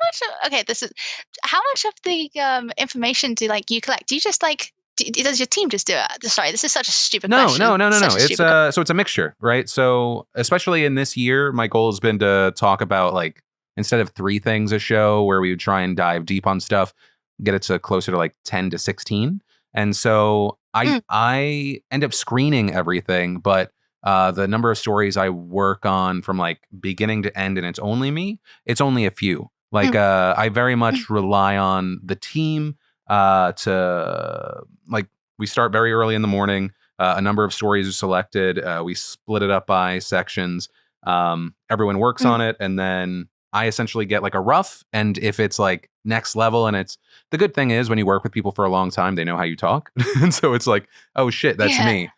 much of the information do like you collect? Do you just like does your team just do it? Sorry, this is such a stupid question. No. It's a mixture, right? So especially in this year, my goal has been to talk about like, instead of 3 things a show where we would try and dive deep on stuff, get it to closer to like 10 to 16. And so I end up screening everything, but the number of stories I work on from like beginning to end, and it's only me, it's only a few. Like I very much rely on the team to like, we start very early in the morning. A number of stories are selected. We split it up by sections. Everyone works on it, and then I essentially get like a rough, and if it's like next level, and it's the good thing is when you work with people for a long time, they know how you talk, and so it's like, oh shit, that's Yeah. me.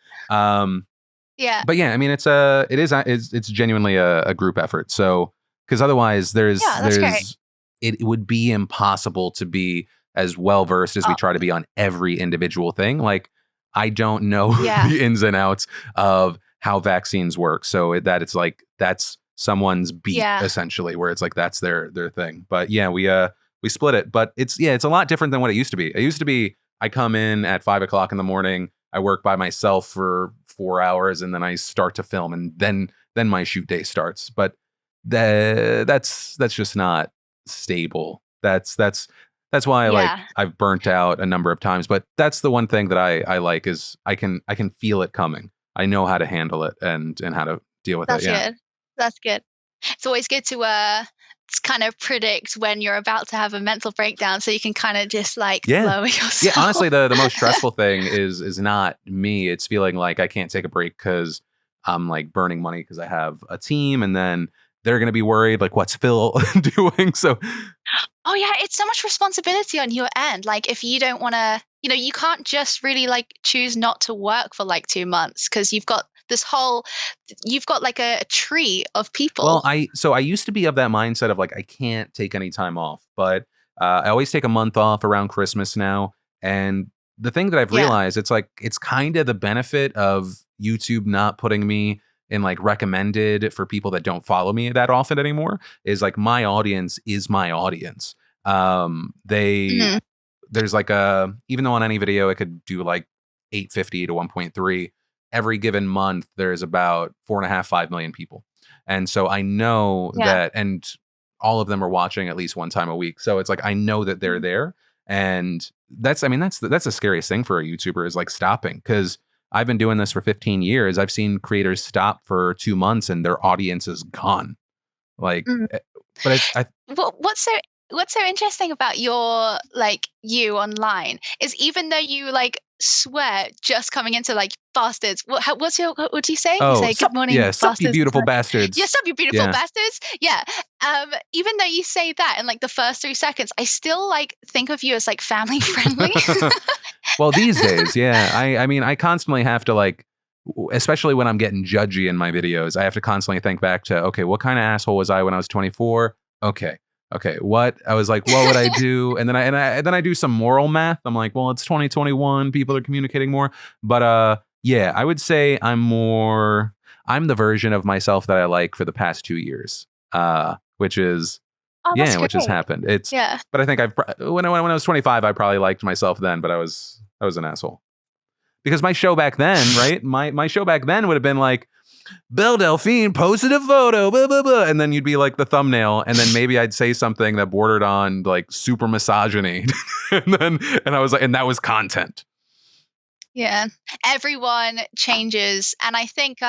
Yeah. But yeah, I mean, it's genuinely a group effort. So because otherwise, Yeah, that's great. it would be impossible to be as well versed as we Oh, try to be on every individual thing. Like I don't know yeah. the ins and outs of how vaccines work. So it's like that's someone's beat Yeah. essentially, where it's like that's their thing. But yeah, we split it. But it's a lot different than what it used to be. It used to be I come in at 5 o'clock in the morning. I work by myself for 4 hours, and then I start to film, and then my shoot day starts. But that's just not stable. That's why like Yeah. I've burnt out a number of times. But that's the one thing that I like is I can feel it coming. I know how to handle it and how to deal with That's it. Yeah. good. That's good. It's always good to kind of predict when you're about to have a mental breakdown, so you can kind of just like Yeah. lower yourself. Yeah, honestly, the most stressful thing is not me. It's feeling like I can't take a break because I'm like burning money because I have a team, and then they're gonna be worried like, what's Phil doing? So Oh yeah, it's so much responsibility on your end. Like if you don't want to, you can't just really like choose not to work for like 2 months because you've got like a tree of people. well, I used to be of that mindset of like I can't take any time off, but I always take a month off around Christmas now. And the thing that I've Yeah. realized, it's like it's kind of the benefit of YouTube not putting me in like recommended for people that don't follow me that often anymore, is like my audience is my audience. Mhm. There's like even though on any video it could do like 850 to 1.3, every given month there's about 4.5, 5 million people. And so I know Yeah. that, and all of them are watching at least one time a week. So it's like I know that they're Mhm. there, and that's the scariest thing for a YouTuber is like stopping, because I've been doing this for 15 years. I've seen creators stop for 2 months and their audience is gone. Like, Mhm. but What's so interesting about you online is even though you like swear just coming into like bastards. What do you say? You oh, say good morning, sup, you bastards. beautiful Yeah, bastards. stop, you beautiful Yeah. bastards. Yeah. Even though you say that in like the first 3 seconds, I still like think of you as like family friendly. Well, these days, yeah. I mean, I constantly have to like, especially when I'm getting judgy in my videos, I have to constantly think back to, okay, what kind of asshole was I when I was 24? Okay. What I was like, what would I do? And then I do some moral math. I'm like, well, it's 2021. People are communicating more. But yeah, I would say I'm the version of myself that I like for the past 2 years. Which is Oh, that's which has great. happened. Yeah. But I think when I was 25, I probably liked myself then, but I was an asshole. Because my show back then, right? My show back then would have been like, Belle Delphine posted a photo, blah, blah, blah, and then you'd be like the thumbnail, and then maybe I'd say something that bordered on like super misogyny, and I was like, and that was content. Yeah. Everyone changes, and I think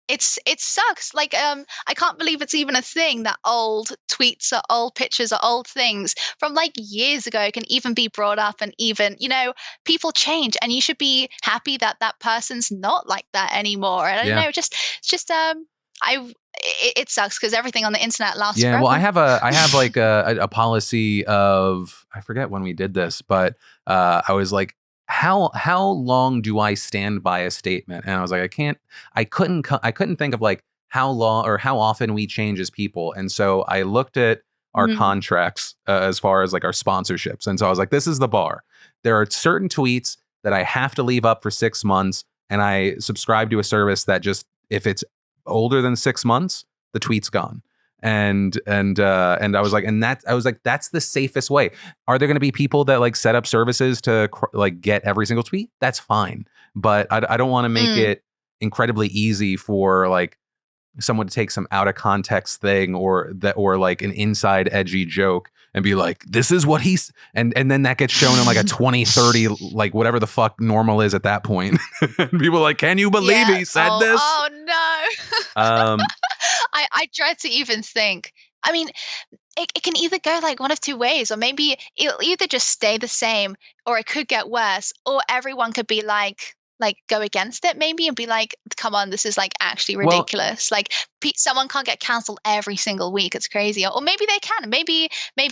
it sucks. Like I can't believe it's even a thing that old tweets or old pictures or old things from like years ago can even be brought up, and even, people change, and you should be happy that that person's not like that anymore. And I don't Yeah. know, it's just it sucks because everything on the internet lasts Yeah, forever. well, I have like a policy of, I forget when we did this, but I was like, how long do I stand by a statement? And I was like, I couldn't think of like how long or how often we change as people. And so I looked at our Mhm. contracts as far as like our sponsorships. And so I was like, this is the bar. There are certain tweets that I have to leave up for 6 months, and I subscribe to a service that just, if it's older than 6 months, the tweet's gone. And I was like, that's the safest way. Are there going to be people that like set up services to like get every single tweet? That's fine, but I don't want to make Mm. it incredibly easy for like someone to take some out of context thing or like an inside edgy joke and be like, this is what he's, and then that gets shown in like a 2030, like whatever the fuck normal is at that point. And people are like, can you believe Yeah. he said Oh, this? oh no. Um, I dread to even think. I mean, it can either go like one of two ways, or maybe it'll either just stay the same, or it could get worse, or everyone could be like, like go against it maybe and be like, come on, this is like actually ridiculous. Like someone can't get canceled every single week. It's crazy. Or maybe they can. Maybe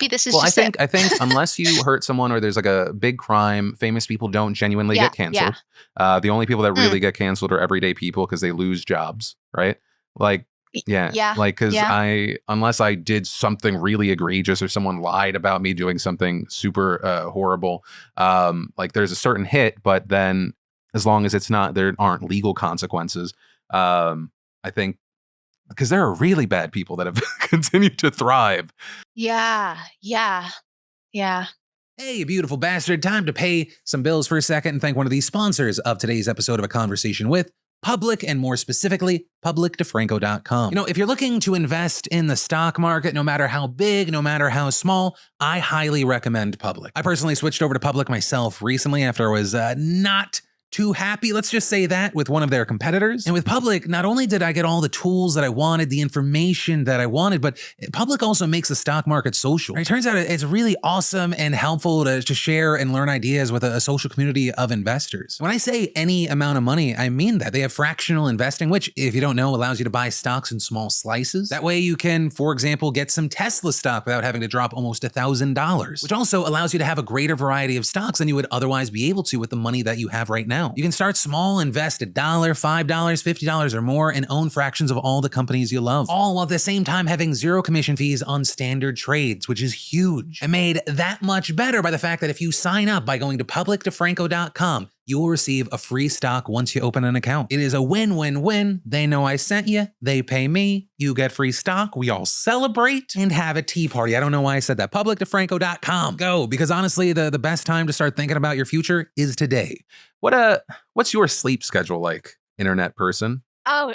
this is just I think unless you hurt someone or there's like a big crime, famous people don't genuinely get canceled. The only people that really get canceled are everyday people because they lose jobs, right? Like, like, because unless I did something really egregious or someone lied about me doing something super horrible, like there's a certain hit, but then as long as there aren't legal consequences, I think, because there are really bad people that have continued to thrive. Yeah. Hey, beautiful bastard. Time to pay some bills for a second and thank one of the sponsors of today's episode of A Conversation With, Public, and more specifically, publicdefranco.com. You know, if you're looking to invest in the stock market, no matter how big, no matter how small, I highly recommend Public. I personally switched over to Public myself recently after I was not too happy, let's just say that, with one of their competitors. And with Public, not only did I get all the tools that I wanted, the information that I wanted, but Public also makes the stock market social. It turns out it's really awesome and helpful to share and learn ideas with a social community of investors. When I say any amount of money, I mean that. They have fractional investing, which, if you don't know, allows you to buy stocks in small slices. That way you can, for example, get some Tesla stock without having to drop almost $1,000, which also allows you to have a greater variety of stocks than you would otherwise be able to with the money that you have right now. You can start small, invest $1, $5, $50 or more, and own fractions of all the companies you love, all while at the same time having zero commission fees on standard trades, which is huge. And made that much better by the fact that if you sign up by going to publicdefranco.com, you will receive a free stock once you open an account. It is a win-win-win. They know I sent you, they pay me, you get free stock, we all celebrate and have a tea party. I don't know why I said that. Publicdefranco.com. Go, because honestly, the best time to start thinking about your future is today. What's your sleep schedule like, internet person? Oh,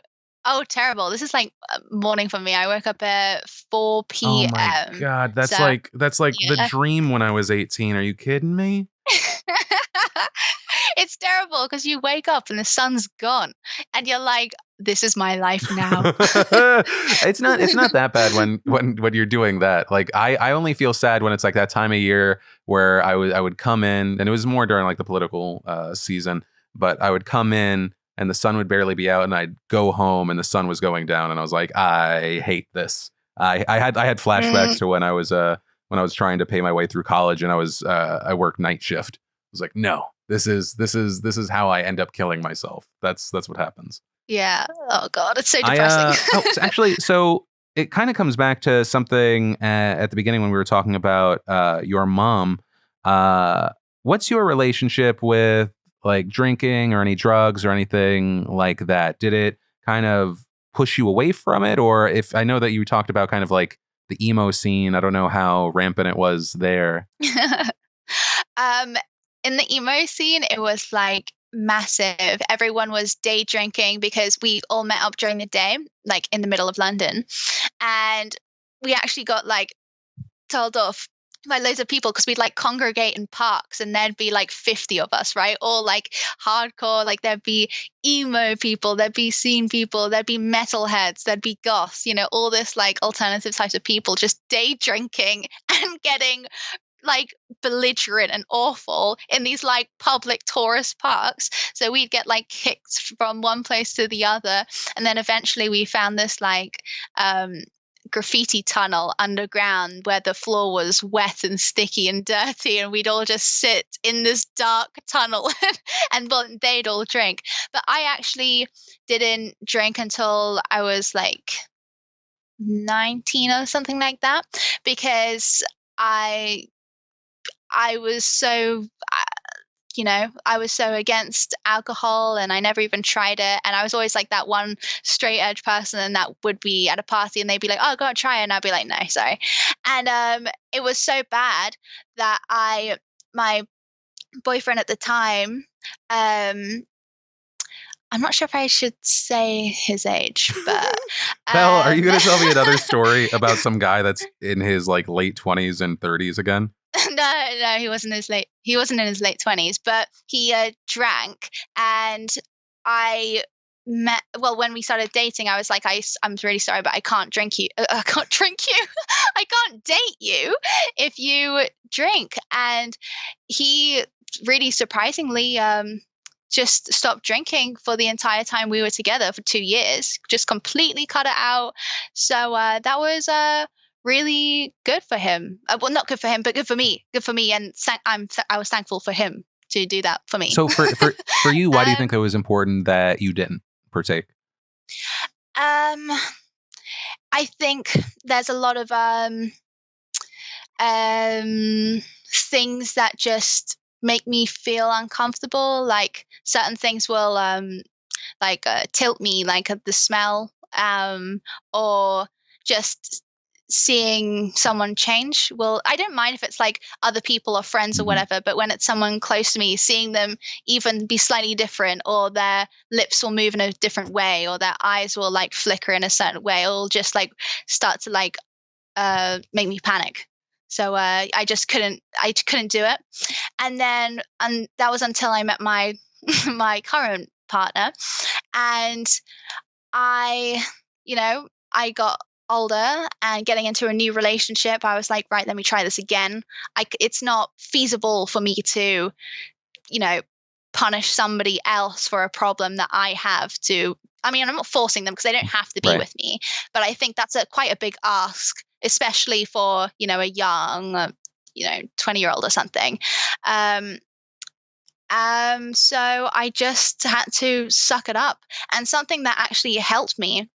terrible. This is like morning for me. I woke up at 4 p.m. Oh my God, that's like the dream when I was 18. Are you kidding me? It's terrible because you wake up and the sun's gone and you're like, this is my life now. It's not that bad when you're doing that. Like I only feel sad when it's like that time of year where I would come in, and it was more during like the political season, but I would come in and the sun would barely be out and I'd go home and the sun was going down and I was like, I hate this. I had flashbacks to when I was trying to pay my way through college and I worked night shift. I was like, no, this is how I end up killing myself. That's what happens. Yeah. Oh God, it's so depressing. So it kind of comes back to something at the beginning when we were talking about your mom. What's your relationship with like drinking or any drugs or anything like that? Did it kind of push you away from it? Or if I know that you talked about kind of like the emo scene, I don't know how rampant it was there. In the emo scene, it was like massive. Everyone was day drinking because we all met up during the day, like in the middle of London. And we actually got like told off by loads of people because we'd like congregate in parks and there'd be like 50 of us, right? All like hardcore, like there'd be emo people, there'd be scene people, there'd be metalheads, there'd be goths, you know, all this like alternative types of people just day drinking and getting like belligerent and awful in these like public tourist parks. So we'd get like kicked from one place to the other. And then eventually we found this like graffiti tunnel underground where the floor was wet and sticky and dirty, and we'd all just sit in this dark tunnel and they'd all drink. But I actually didn't drink until I was like 19 or something like that, because I was so, I was so against alcohol and I never even tried it. And I was always like that one straight edge person that would be at a party and they'd be like, oh, go and try it. And I'd be like, no, sorry. And it was so bad that my boyfriend at the time, I'm not sure if I should say his age, but Belle, are you going to tell me another story about some guy that's in his like late 20s and 30s again? No, he wasn't in his late 20s, but he drank, and when we started dating, I was like, I'm really sorry, but I can't drink you. I can't drink you. I can't date you if you drink. And he really surprisingly just stopped drinking for the entire time we were together for 2 years, just completely cut it out. So that was really good for him. Well, not good for him, but good for me. Good for me, and I was thankful for him to do that for me. So for you, why do you think it was important that you didn't partake? I think there's a lot of things that just make me feel uncomfortable. Like certain things will tilt me, like the smell, or just seeing someone change. Well, I don't mind if it's like other people or friends or whatever, but when it's someone close to me, seeing them even be slightly different, or their lips will move in a different way, or their eyes will like flicker in a certain way, or just like start to like make me panic. So I couldn't do it. And that was until I met my my current partner, and I got older and getting into a new relationship. I was like, right, let me try this again. It's not feasible for me to, punish somebody else for a problem that I have to. I mean, I'm not forcing them because they don't have to be with me, but I think that's quite a big ask, especially for, a young, 20-year-old or something. So I just had to suck it up. And something that actually helped me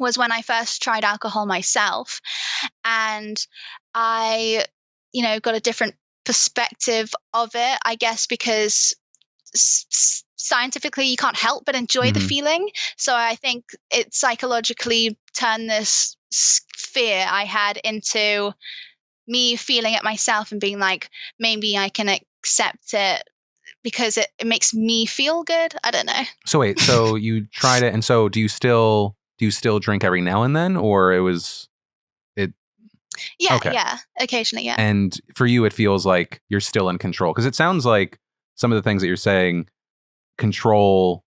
was when I first tried alcohol myself, and I, got a different perspective of it, I guess, because scientifically you can't help but enjoy the feeling. So I think it psychologically turned this fear I had into me feeling it myself and being like, maybe I can accept it because it makes me feel good. I don't know. So wait, so you tried it, and so do you still drink every now and then, or it was it? Yeah, yeah, occasionally, yeah. And for you, it feels like you're still in control, because it sounds like some of the things that you're saying, control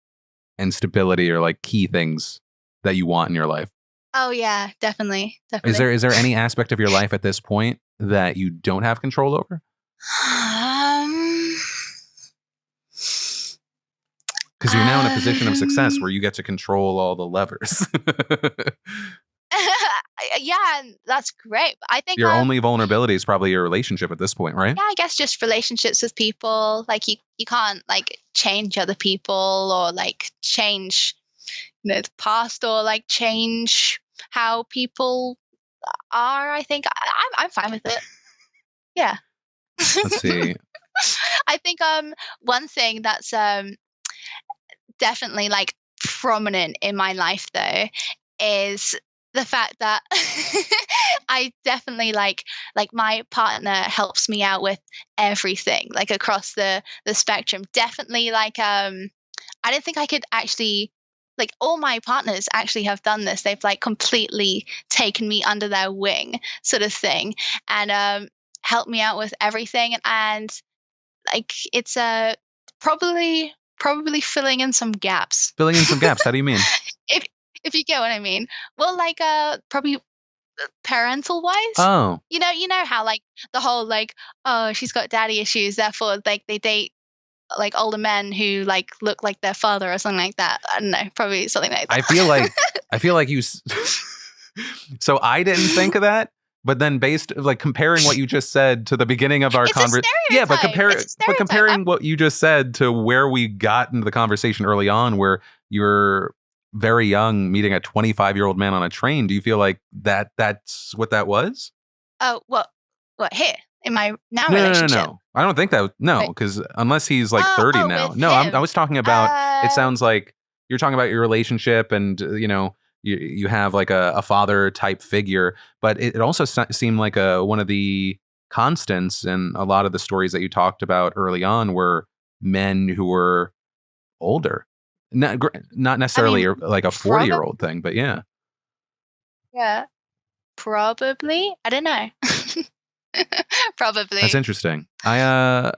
and stability, are like key things that you want in your life. Oh yeah, definitely. Is there any aspect of your life at this point that you don't have control over? Because you're now in a position of success where you get to control all the levers. Yeah, that's great. I think your only vulnerability is probably your relationship at this point, right? Yeah, I guess just relationships with people. Like you can't like change other people, or like change the past, or like change how people are. I think I'm fine with it. Yeah. Let's see. I think one thing that's definitely like prominent in my life though is the fact that I definitely like my partner helps me out with everything, like across the spectrum. Definitely like I don't think I could actually, like, all my partners actually have done this. They've like completely taken me under their wing, sort of thing, and helped me out with everything. And like it's probably filling in some gaps. Filling in some gaps. How do you mean? If you get what I mean. Well, like probably parental wise. Oh. You know how like the whole like, oh, she's got daddy issues, therefore like they date like older men who like look like their father or something like that. I don't know, probably something like that. I feel like you so I didn't think of that, but then based like comparing what you just said to the beginning of our conversation. Yeah, but comparing what you just said to where we got into the conversation early on, where you're very young meeting a 25-year-old man on a train, do you feel like that's what that was? Oh, what here in my now relationship? No. I don't think that. No, because unless he's like 30 now. No, I was talking about. It sounds like you're talking about your relationship, and you have like a father type figure, but it also seemed like one of the constants in a lot of the stories that you talked about early on were men who were older. Not necessarily like a 40-year-old thing, but yeah. Yeah, probably. I don't know. Probably. That's interesting. I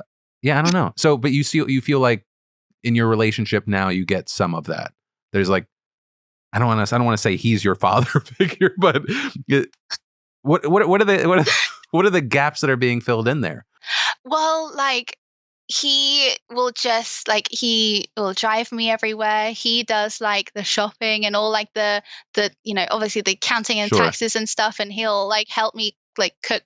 don't know. So, but you feel like in your relationship now you get some of that. There's like, I don't want to say he's your father figure, but what are the gaps that are being filled in there? Well, like he will just like he will drive me everywhere. He does like the shopping and all like the obviously the counting and Sure. taxes and stuff, and he'll like help me like cook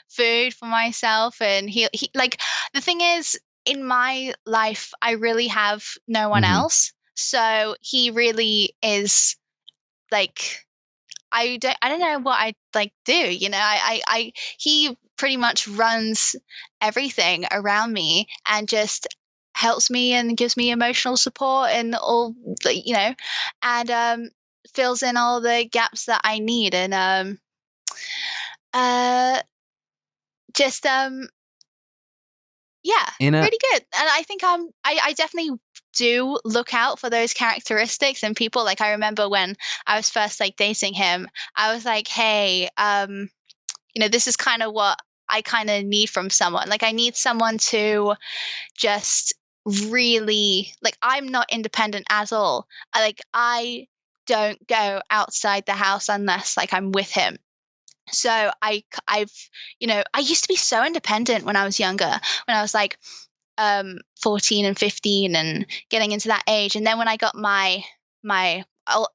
food for myself. And he like the thing is, in my life I really have no one Mhm. else, so he really is like I don't know what I like do. He pretty much runs everything around me and just helps me and gives me emotional support and all and fills in all the gaps that I need, and uh just yeah, In a pretty good. And I think I definitely do look out for those characteristics in people. Like I remember when I was first like dating him, I was like, hey, this is kind of what I kind of need from someone. Like I need someone to just really like I'm not independent at all. I don't go outside the house unless like I'm with him. So I've I used to be so independent when I was younger, when I was like 14 and 15 and getting into that age. And then when I got my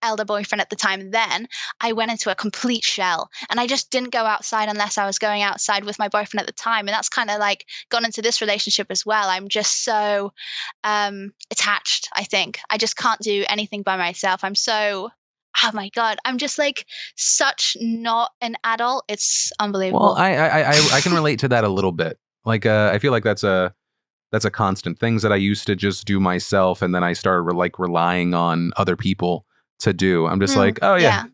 elder boyfriend at the time, then I went into a complete shell, and I just didn't go outside unless I was going outside with my boyfriend at the time. And that's kind of like gone into this relationship as well. I'm just so attached. I think I just can't do anything by myself. I'm so, oh my god, I'm just like such not an adult. It's unbelievable. Well, I can relate to that a little bit. Like I feel like that's a constant. Things that I used to just do myself, and then I started relying on other people to do. I'm just like, oh yeah,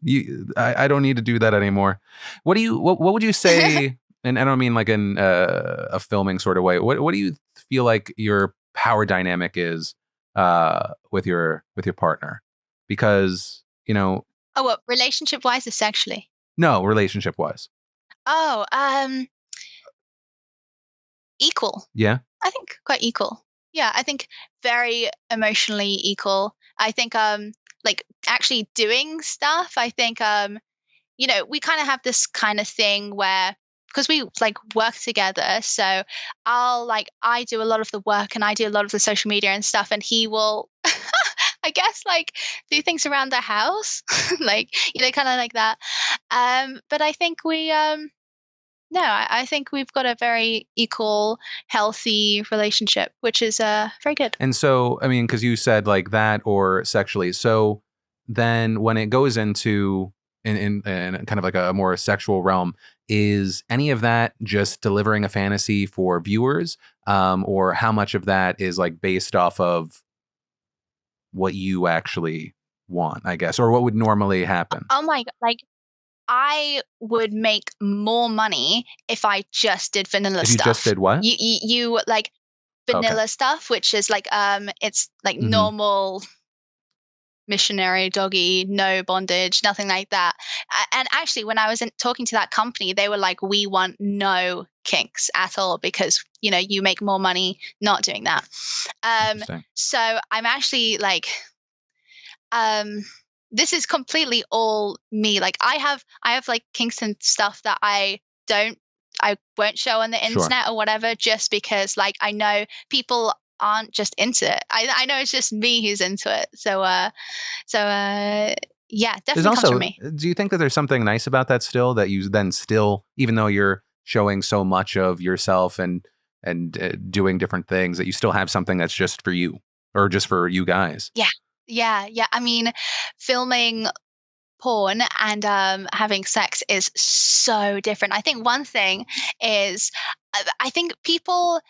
I don't need to do that anymore. What would you say? And I don't mean like in a filming sort of way. What do you feel like your power dynamic is with your partner? Because Oh, what, relationship wise or sexually? no, relationship wise. Oh, equal. Yeah. I think quite equal. Yeah, I think very emotionally equal. I think like actually doing stuff, I think we kind of have this kind of thing where, because we like work together, so I do a lot of the work and I do a lot of the social media and stuff, and he will I guess like do things around the house, like kind of like that. But I think we no, I think we've got a very equal, healthy relationship, which is very good. And so, I mean, because you said like that or sexually. So then when it goes into in kind of like a more sexual realm, is any of that just delivering a fantasy for viewers? Or how much of that is like based off of what you actually want, I guess, or what would normally happen? Oh my god, like I would make more money if I just did vanilla If you stuff. just did what? You like Okay. vanilla stuff, which is like it's like Mhm. normal missionary doggy, no bondage, nothing like that. And actually, when I was talking to that company, they were like, we want no kinks at all, because you make more money not doing that. Interesting. So I'm actually like this is completely all me. Like I have like kinks and stuff that I won't show on the Sure. internet or whatever, just because like I know people aren't just into it. I know it's just me who's into it. So yeah, There's definitely comes from also, me. do you think that there's something nice about that still, that you then still, even though you're showing so much of yourself and doing different things, that you still have something that's just for you or just for you guys? Yeah. I mean, filming porn and having sex is so different. I think one thing is, I think people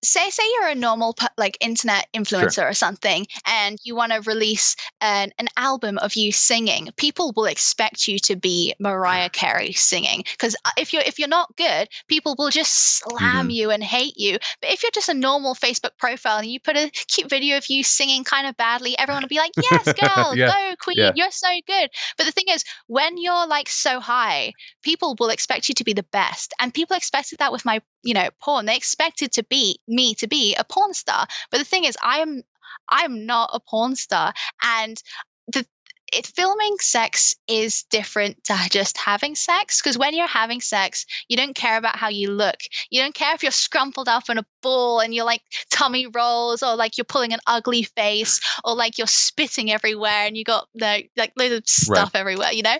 say you're a normal like internet influencer or something, and you want to release an album of you singing. People will expect you to be Mariah Carey singing, because if you're not good, people will just slam you and hate you. But if you're just a normal Facebook profile and you put a cute video of you singing kind of badly, everyone will be like, yes girl, Yeah. go queen, Yeah. you're so good. But the thing is, when you're like so high, people will expect you to be the best, and people expected that with my porn. They expected me to be a porn star. But the thing is, I'm not a porn star, and filming sex is different to just having sex, because when you're having sex, you don't care about how you look. You don't care if you're scrumpled up in a ball and you're like tummy rolls, or like you're pulling an ugly face, or like you're spitting everywhere and you got like loads of stuff everywhere. You know,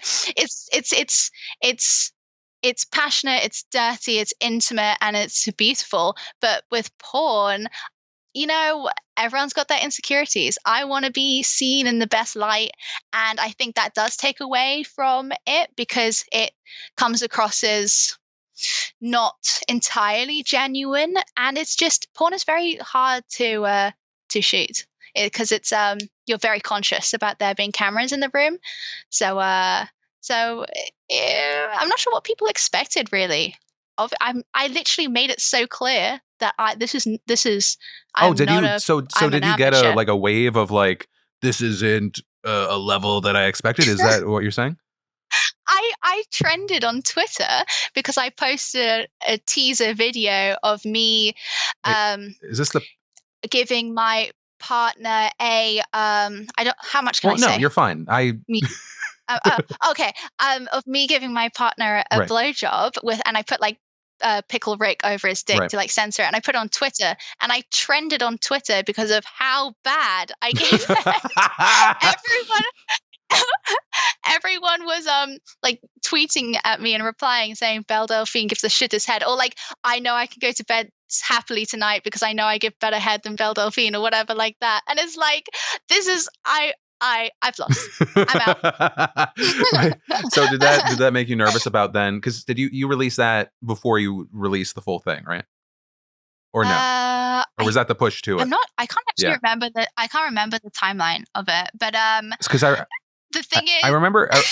it's passionate, it's dirty, it's intimate, and it's beautiful. But with porn, you know, everyone's got their insecurities. I want to be seen in the best light. And I think that does take away from it, because it comes across as not entirely genuine. And it's just, porn is very hard to shoot, because it's you're very conscious about there being cameras in the room. So I'm not sure what people expected, really. I literally made it so clear that this is. Oh, did you? So did you get a wave of like, this isn't a level that I expected? Is that what you're saying? I trended on Twitter because I posted a teaser video of me. Is this the giving my partner a I don't, how much can I say? No, you're fine. Okay. Of me giving my partner a blowjob and I put like Pickle Rick over his dick to like censor it, and I put it on Twitter, and I trended on Twitter because of how bad I gave it. Everyone was like tweeting at me and replying saying Belle Delphine gives the shittest head, or like, I know I can go to bed happily tonight because I know I give better head than Belle Delphine, or whatever like that. And it's like, this is I've lost. I'm out. Right. So did that make you nervous about then? Because did you release that before you released the full thing, right? Or no? Or was that the push to it? I can't actually remember I can't remember the timeline of it. But because the thing is, I remember it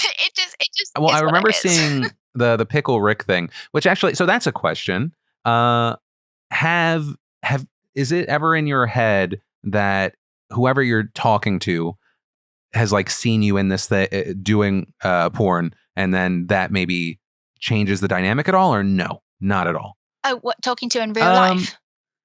just well, I remember seeing the Pickle Rick thing, which actually, so that's a question. Is it ever in your head that whoever you're talking to has like seen you in this doing porn, and then that maybe changes the dynamic at all, or no, not at all? Oh, what, talking to in real life?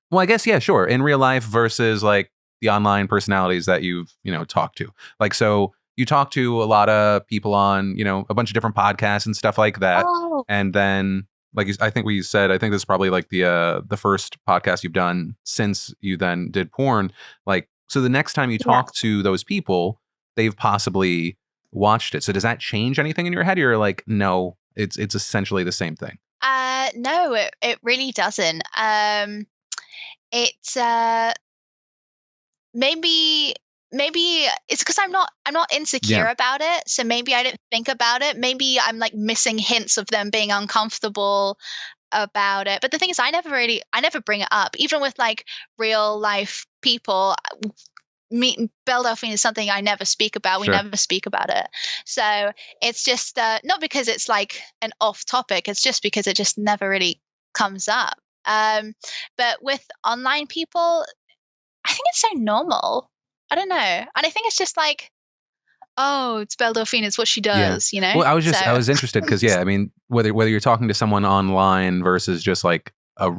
Well, I guess, yeah, sure. In real life versus like the online personalities that you've, talked to. Like, so you talk to a lot of people on, a bunch of different podcasts and stuff like that. Oh. And then, like I think this is probably like the first podcast you've done since you then did porn. Like, so the next time you talk to those people, they've possibly watched it. So does that change anything in your head? You're like, no, it's essentially the same thing. No, it really doesn't. It's maybe it's because I'm not insecure about it. So maybe I didn't think about it. Maybe I'm like missing hints of them being uncomfortable about it. But the thing is, I never bring it up, even with like real life people. Belle Delphine is something I never speak about. Sure. We never speak about it. So it's just not because it's like an off topic. It's just because it just never really comes up. But with online people, I think it's so normal. I don't know. And I think it's just like, oh, it's Belle Delphine. It's what she does, Well, I was interested because, I mean, whether you're talking to someone online versus just like a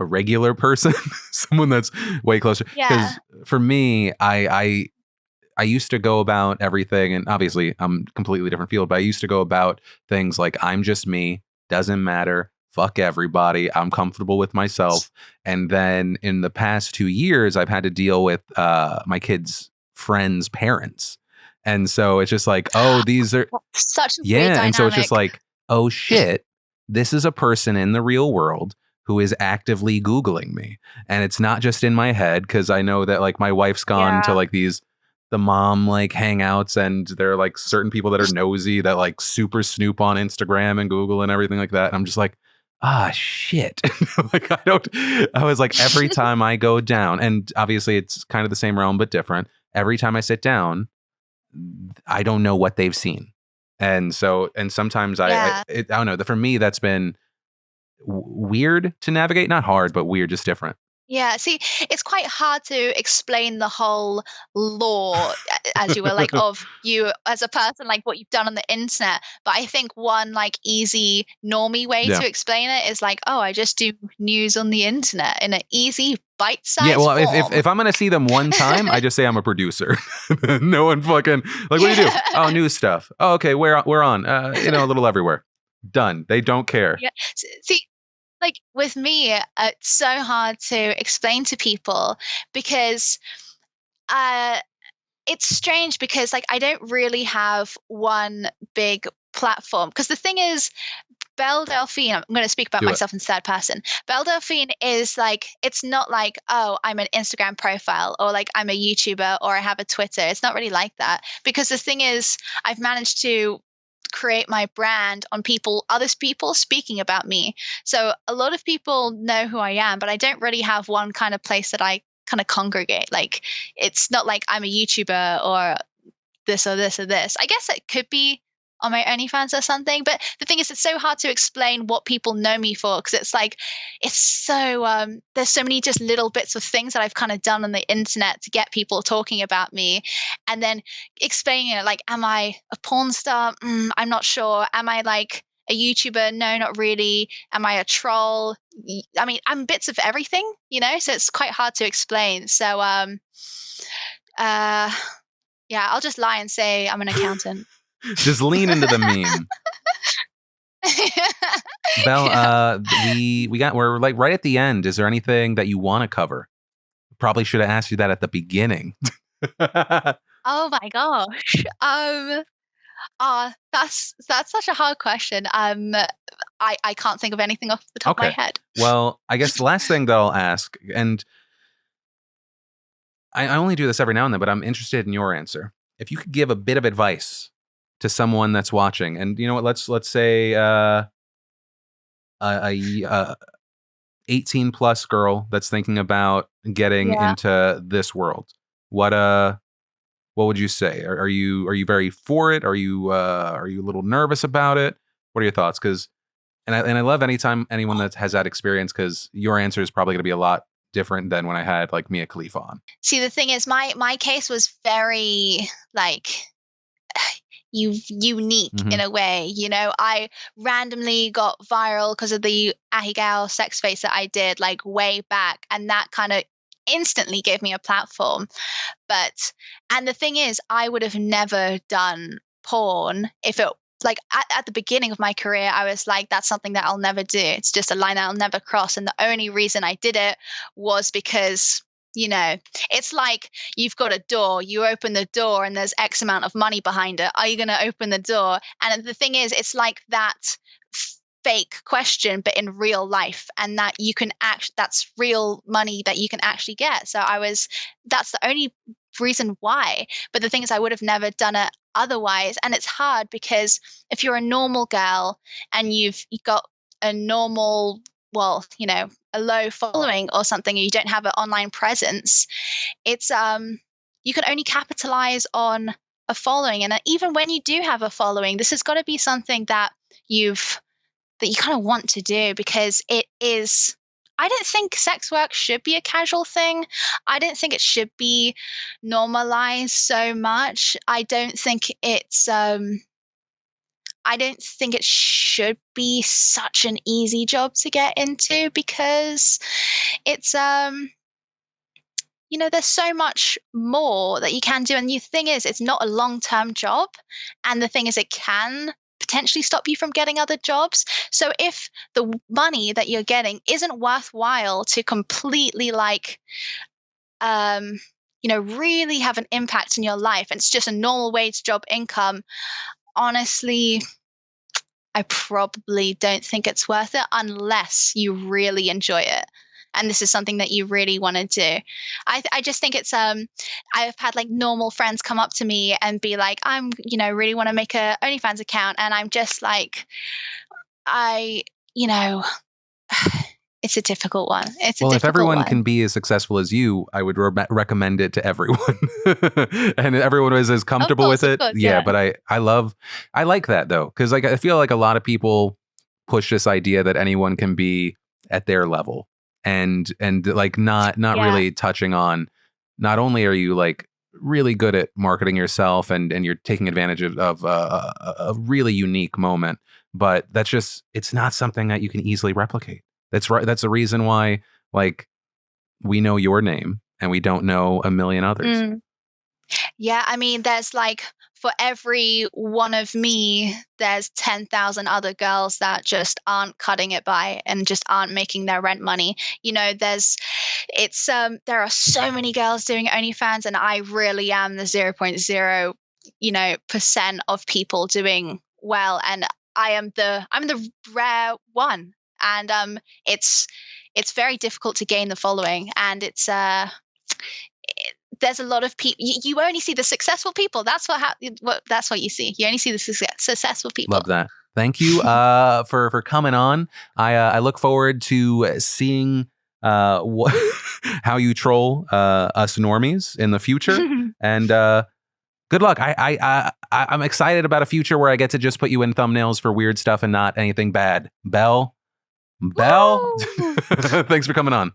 regular person, someone that's way closer. Because for me, I used to go about everything, and obviously I'm completely different field, but I used to go about things like, I'm just me, doesn't matter, fuck everybody, I'm comfortable with myself. And then in the past 2 years, I've had to deal with my kids' friends' parents. And so it's just like, oh, these are such a weird dynamic. And so it's just like, oh shit, this is a person in the real world who is actively Googling me. And it's not just in my head, because I know that like my wife's gone to like the mom like hangouts, and there are like certain people that are nosy that like super snoop on Instagram and Google and everything like that. And I'm just like, shit. Like I was like, every time I go down, and obviously it's kind of the same realm, but different. Every time I sit down, I don't know what they've seen. And so, and sometimes I don't know, for me, that's been weird to navigate. Not hard, but weird, just different. Yeah, see, it's quite hard to explain the whole lore, as you will, like, of you as a person, like what you've done on the internet. But I think one like easy, normie way Yeah. to explain it is like, oh, I just do news on the internet in an easy, bite-sized Yeah, well, form. if I'm gonna see them one time, I just say I'm a producer. No one fucking like, what do you do? Oh, news stuff. Oh, okay, we're on. A little everywhere. Done. They don't care. Yeah. See, like with me, it's so hard to explain to people because uh, it's strange because like I don't really have one big platform. Because the thing is, Belle Delphine, I'm going to speak about Do it. myself in third person. Belle Delphine is like, it's not like, oh, I'm an Instagram profile or like I'm a YouTuber or I have a Twitter. It's not really like that. Because the thing is, I've managed to create my brand on other people speaking about me. So a lot of people know who I am, but I don't really have one kind of place that I kind of congregate. Like, it's not like I'm a YouTuber or this or this or this. I guess it could be on my OnlyFans or something. But the thing is, it's so hard to explain what people know me for because it's like, it's so, there's so many just little bits of things that I've kind of done on the internet to get people talking about me. And then explaining it like, am I a porn star? I'm not sure. Am I like a YouTuber? No, not really. Am I a troll? I mean, I'm bits of everything, so it's quite hard to explain. So, yeah, I'll just lie and say I'm an accountant. Just lean into the meme. Belle, we're like right at the end. Is there anything that you want to cover? Probably should have asked you that at the beginning. Oh my gosh. That's such a hard question. I can't think of anything off the top of my head. Well, I guess the last thing that I'll ask, and I only do this every now and then, but I'm interested in your answer. If you could give a bit of advice to someone that's watching, and you know what, let's say a 18 plus girl that's thinking about getting into this world, what would you say? Are you very for it? Are you a little nervous about it? What are your thoughts? Because and I love anytime anyone that has that experience, because your answer is probably going to be a lot different than when I had like Mia Khalifa on. See, the thing is, my case was very like unique in a way. I randomly got viral because of the Ahigao sex face that I did like way back, and that kind of instantly gave me a platform. And the thing is, I would have never done porn if it like at the beginning of my career, I was like, that's something that I'll never do. It's just a line I'll never cross. And the only reason I did it was because it's like you've got a door, you open the door and there's X amount of money behind it. Are you going to open the door? And the thing is, it's like that fake question, but in real life, and that you can that's real money that you can actually get. So that's the only reason why. But the thing is, I would have never done it otherwise. And it's hard because if you're a normal girl and you've got a normal, a low following or something, or you don't have an online presence, it's you can only capitalize on a following. And even when you do have a following, this has got to be something that you kind of want to do, because it is, I don't think sex work should be a casual thing. I don't think it should be normalized so much. I don't think it should be such an easy job to get into, because it's there's so much more that you can do. And the thing is, it's not a long-term job. And the thing is, it can potentially stop you from getting other jobs. So if the money that you're getting isn't worthwhile to completely really have an impact in your life, and it's just a normal wage job income, honestly, I probably don't think it's worth it unless you really enjoy it. And this is something that you really want to do. I just think it's I've had like normal friends come up to me and be like, I'm really want to make a OnlyFans account, and I'm just like, it's a difficult one. If everyone can be as successful as you, I would recommend it to everyone, and everyone is as comfortable with it. Yeah, but I like that though, because like I feel like a lot of people push this idea that anyone can be at their level. and like not Yeah. really touching on, not only are you like really good at marketing yourself and you're taking advantage of a really unique moment, but it's not something that you can easily replicate. That's right. That's the reason why like we know your name and we don't know a million others. Yeah, I mean, there's like for every one of me, there's 10,000 other girls that just aren't cutting it by and just aren't making their rent money. You know, there are so many girls doing OnlyFans, and I really am the 0.0, percent of people doing well, and I'm the rare one, and it's very difficult to gain the following, and there's a lot of people. You only see the successful people. That's what you see. You only see the successful people. Love that. Thank you for coming on. I look forward to seeing how you troll us normies in the future. And good luck. I'm excited about a future where I get to just put you in thumbnails for weird stuff and not anything bad. Belle, thanks for coming on.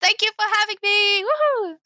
Thank you for having me. Woohoo!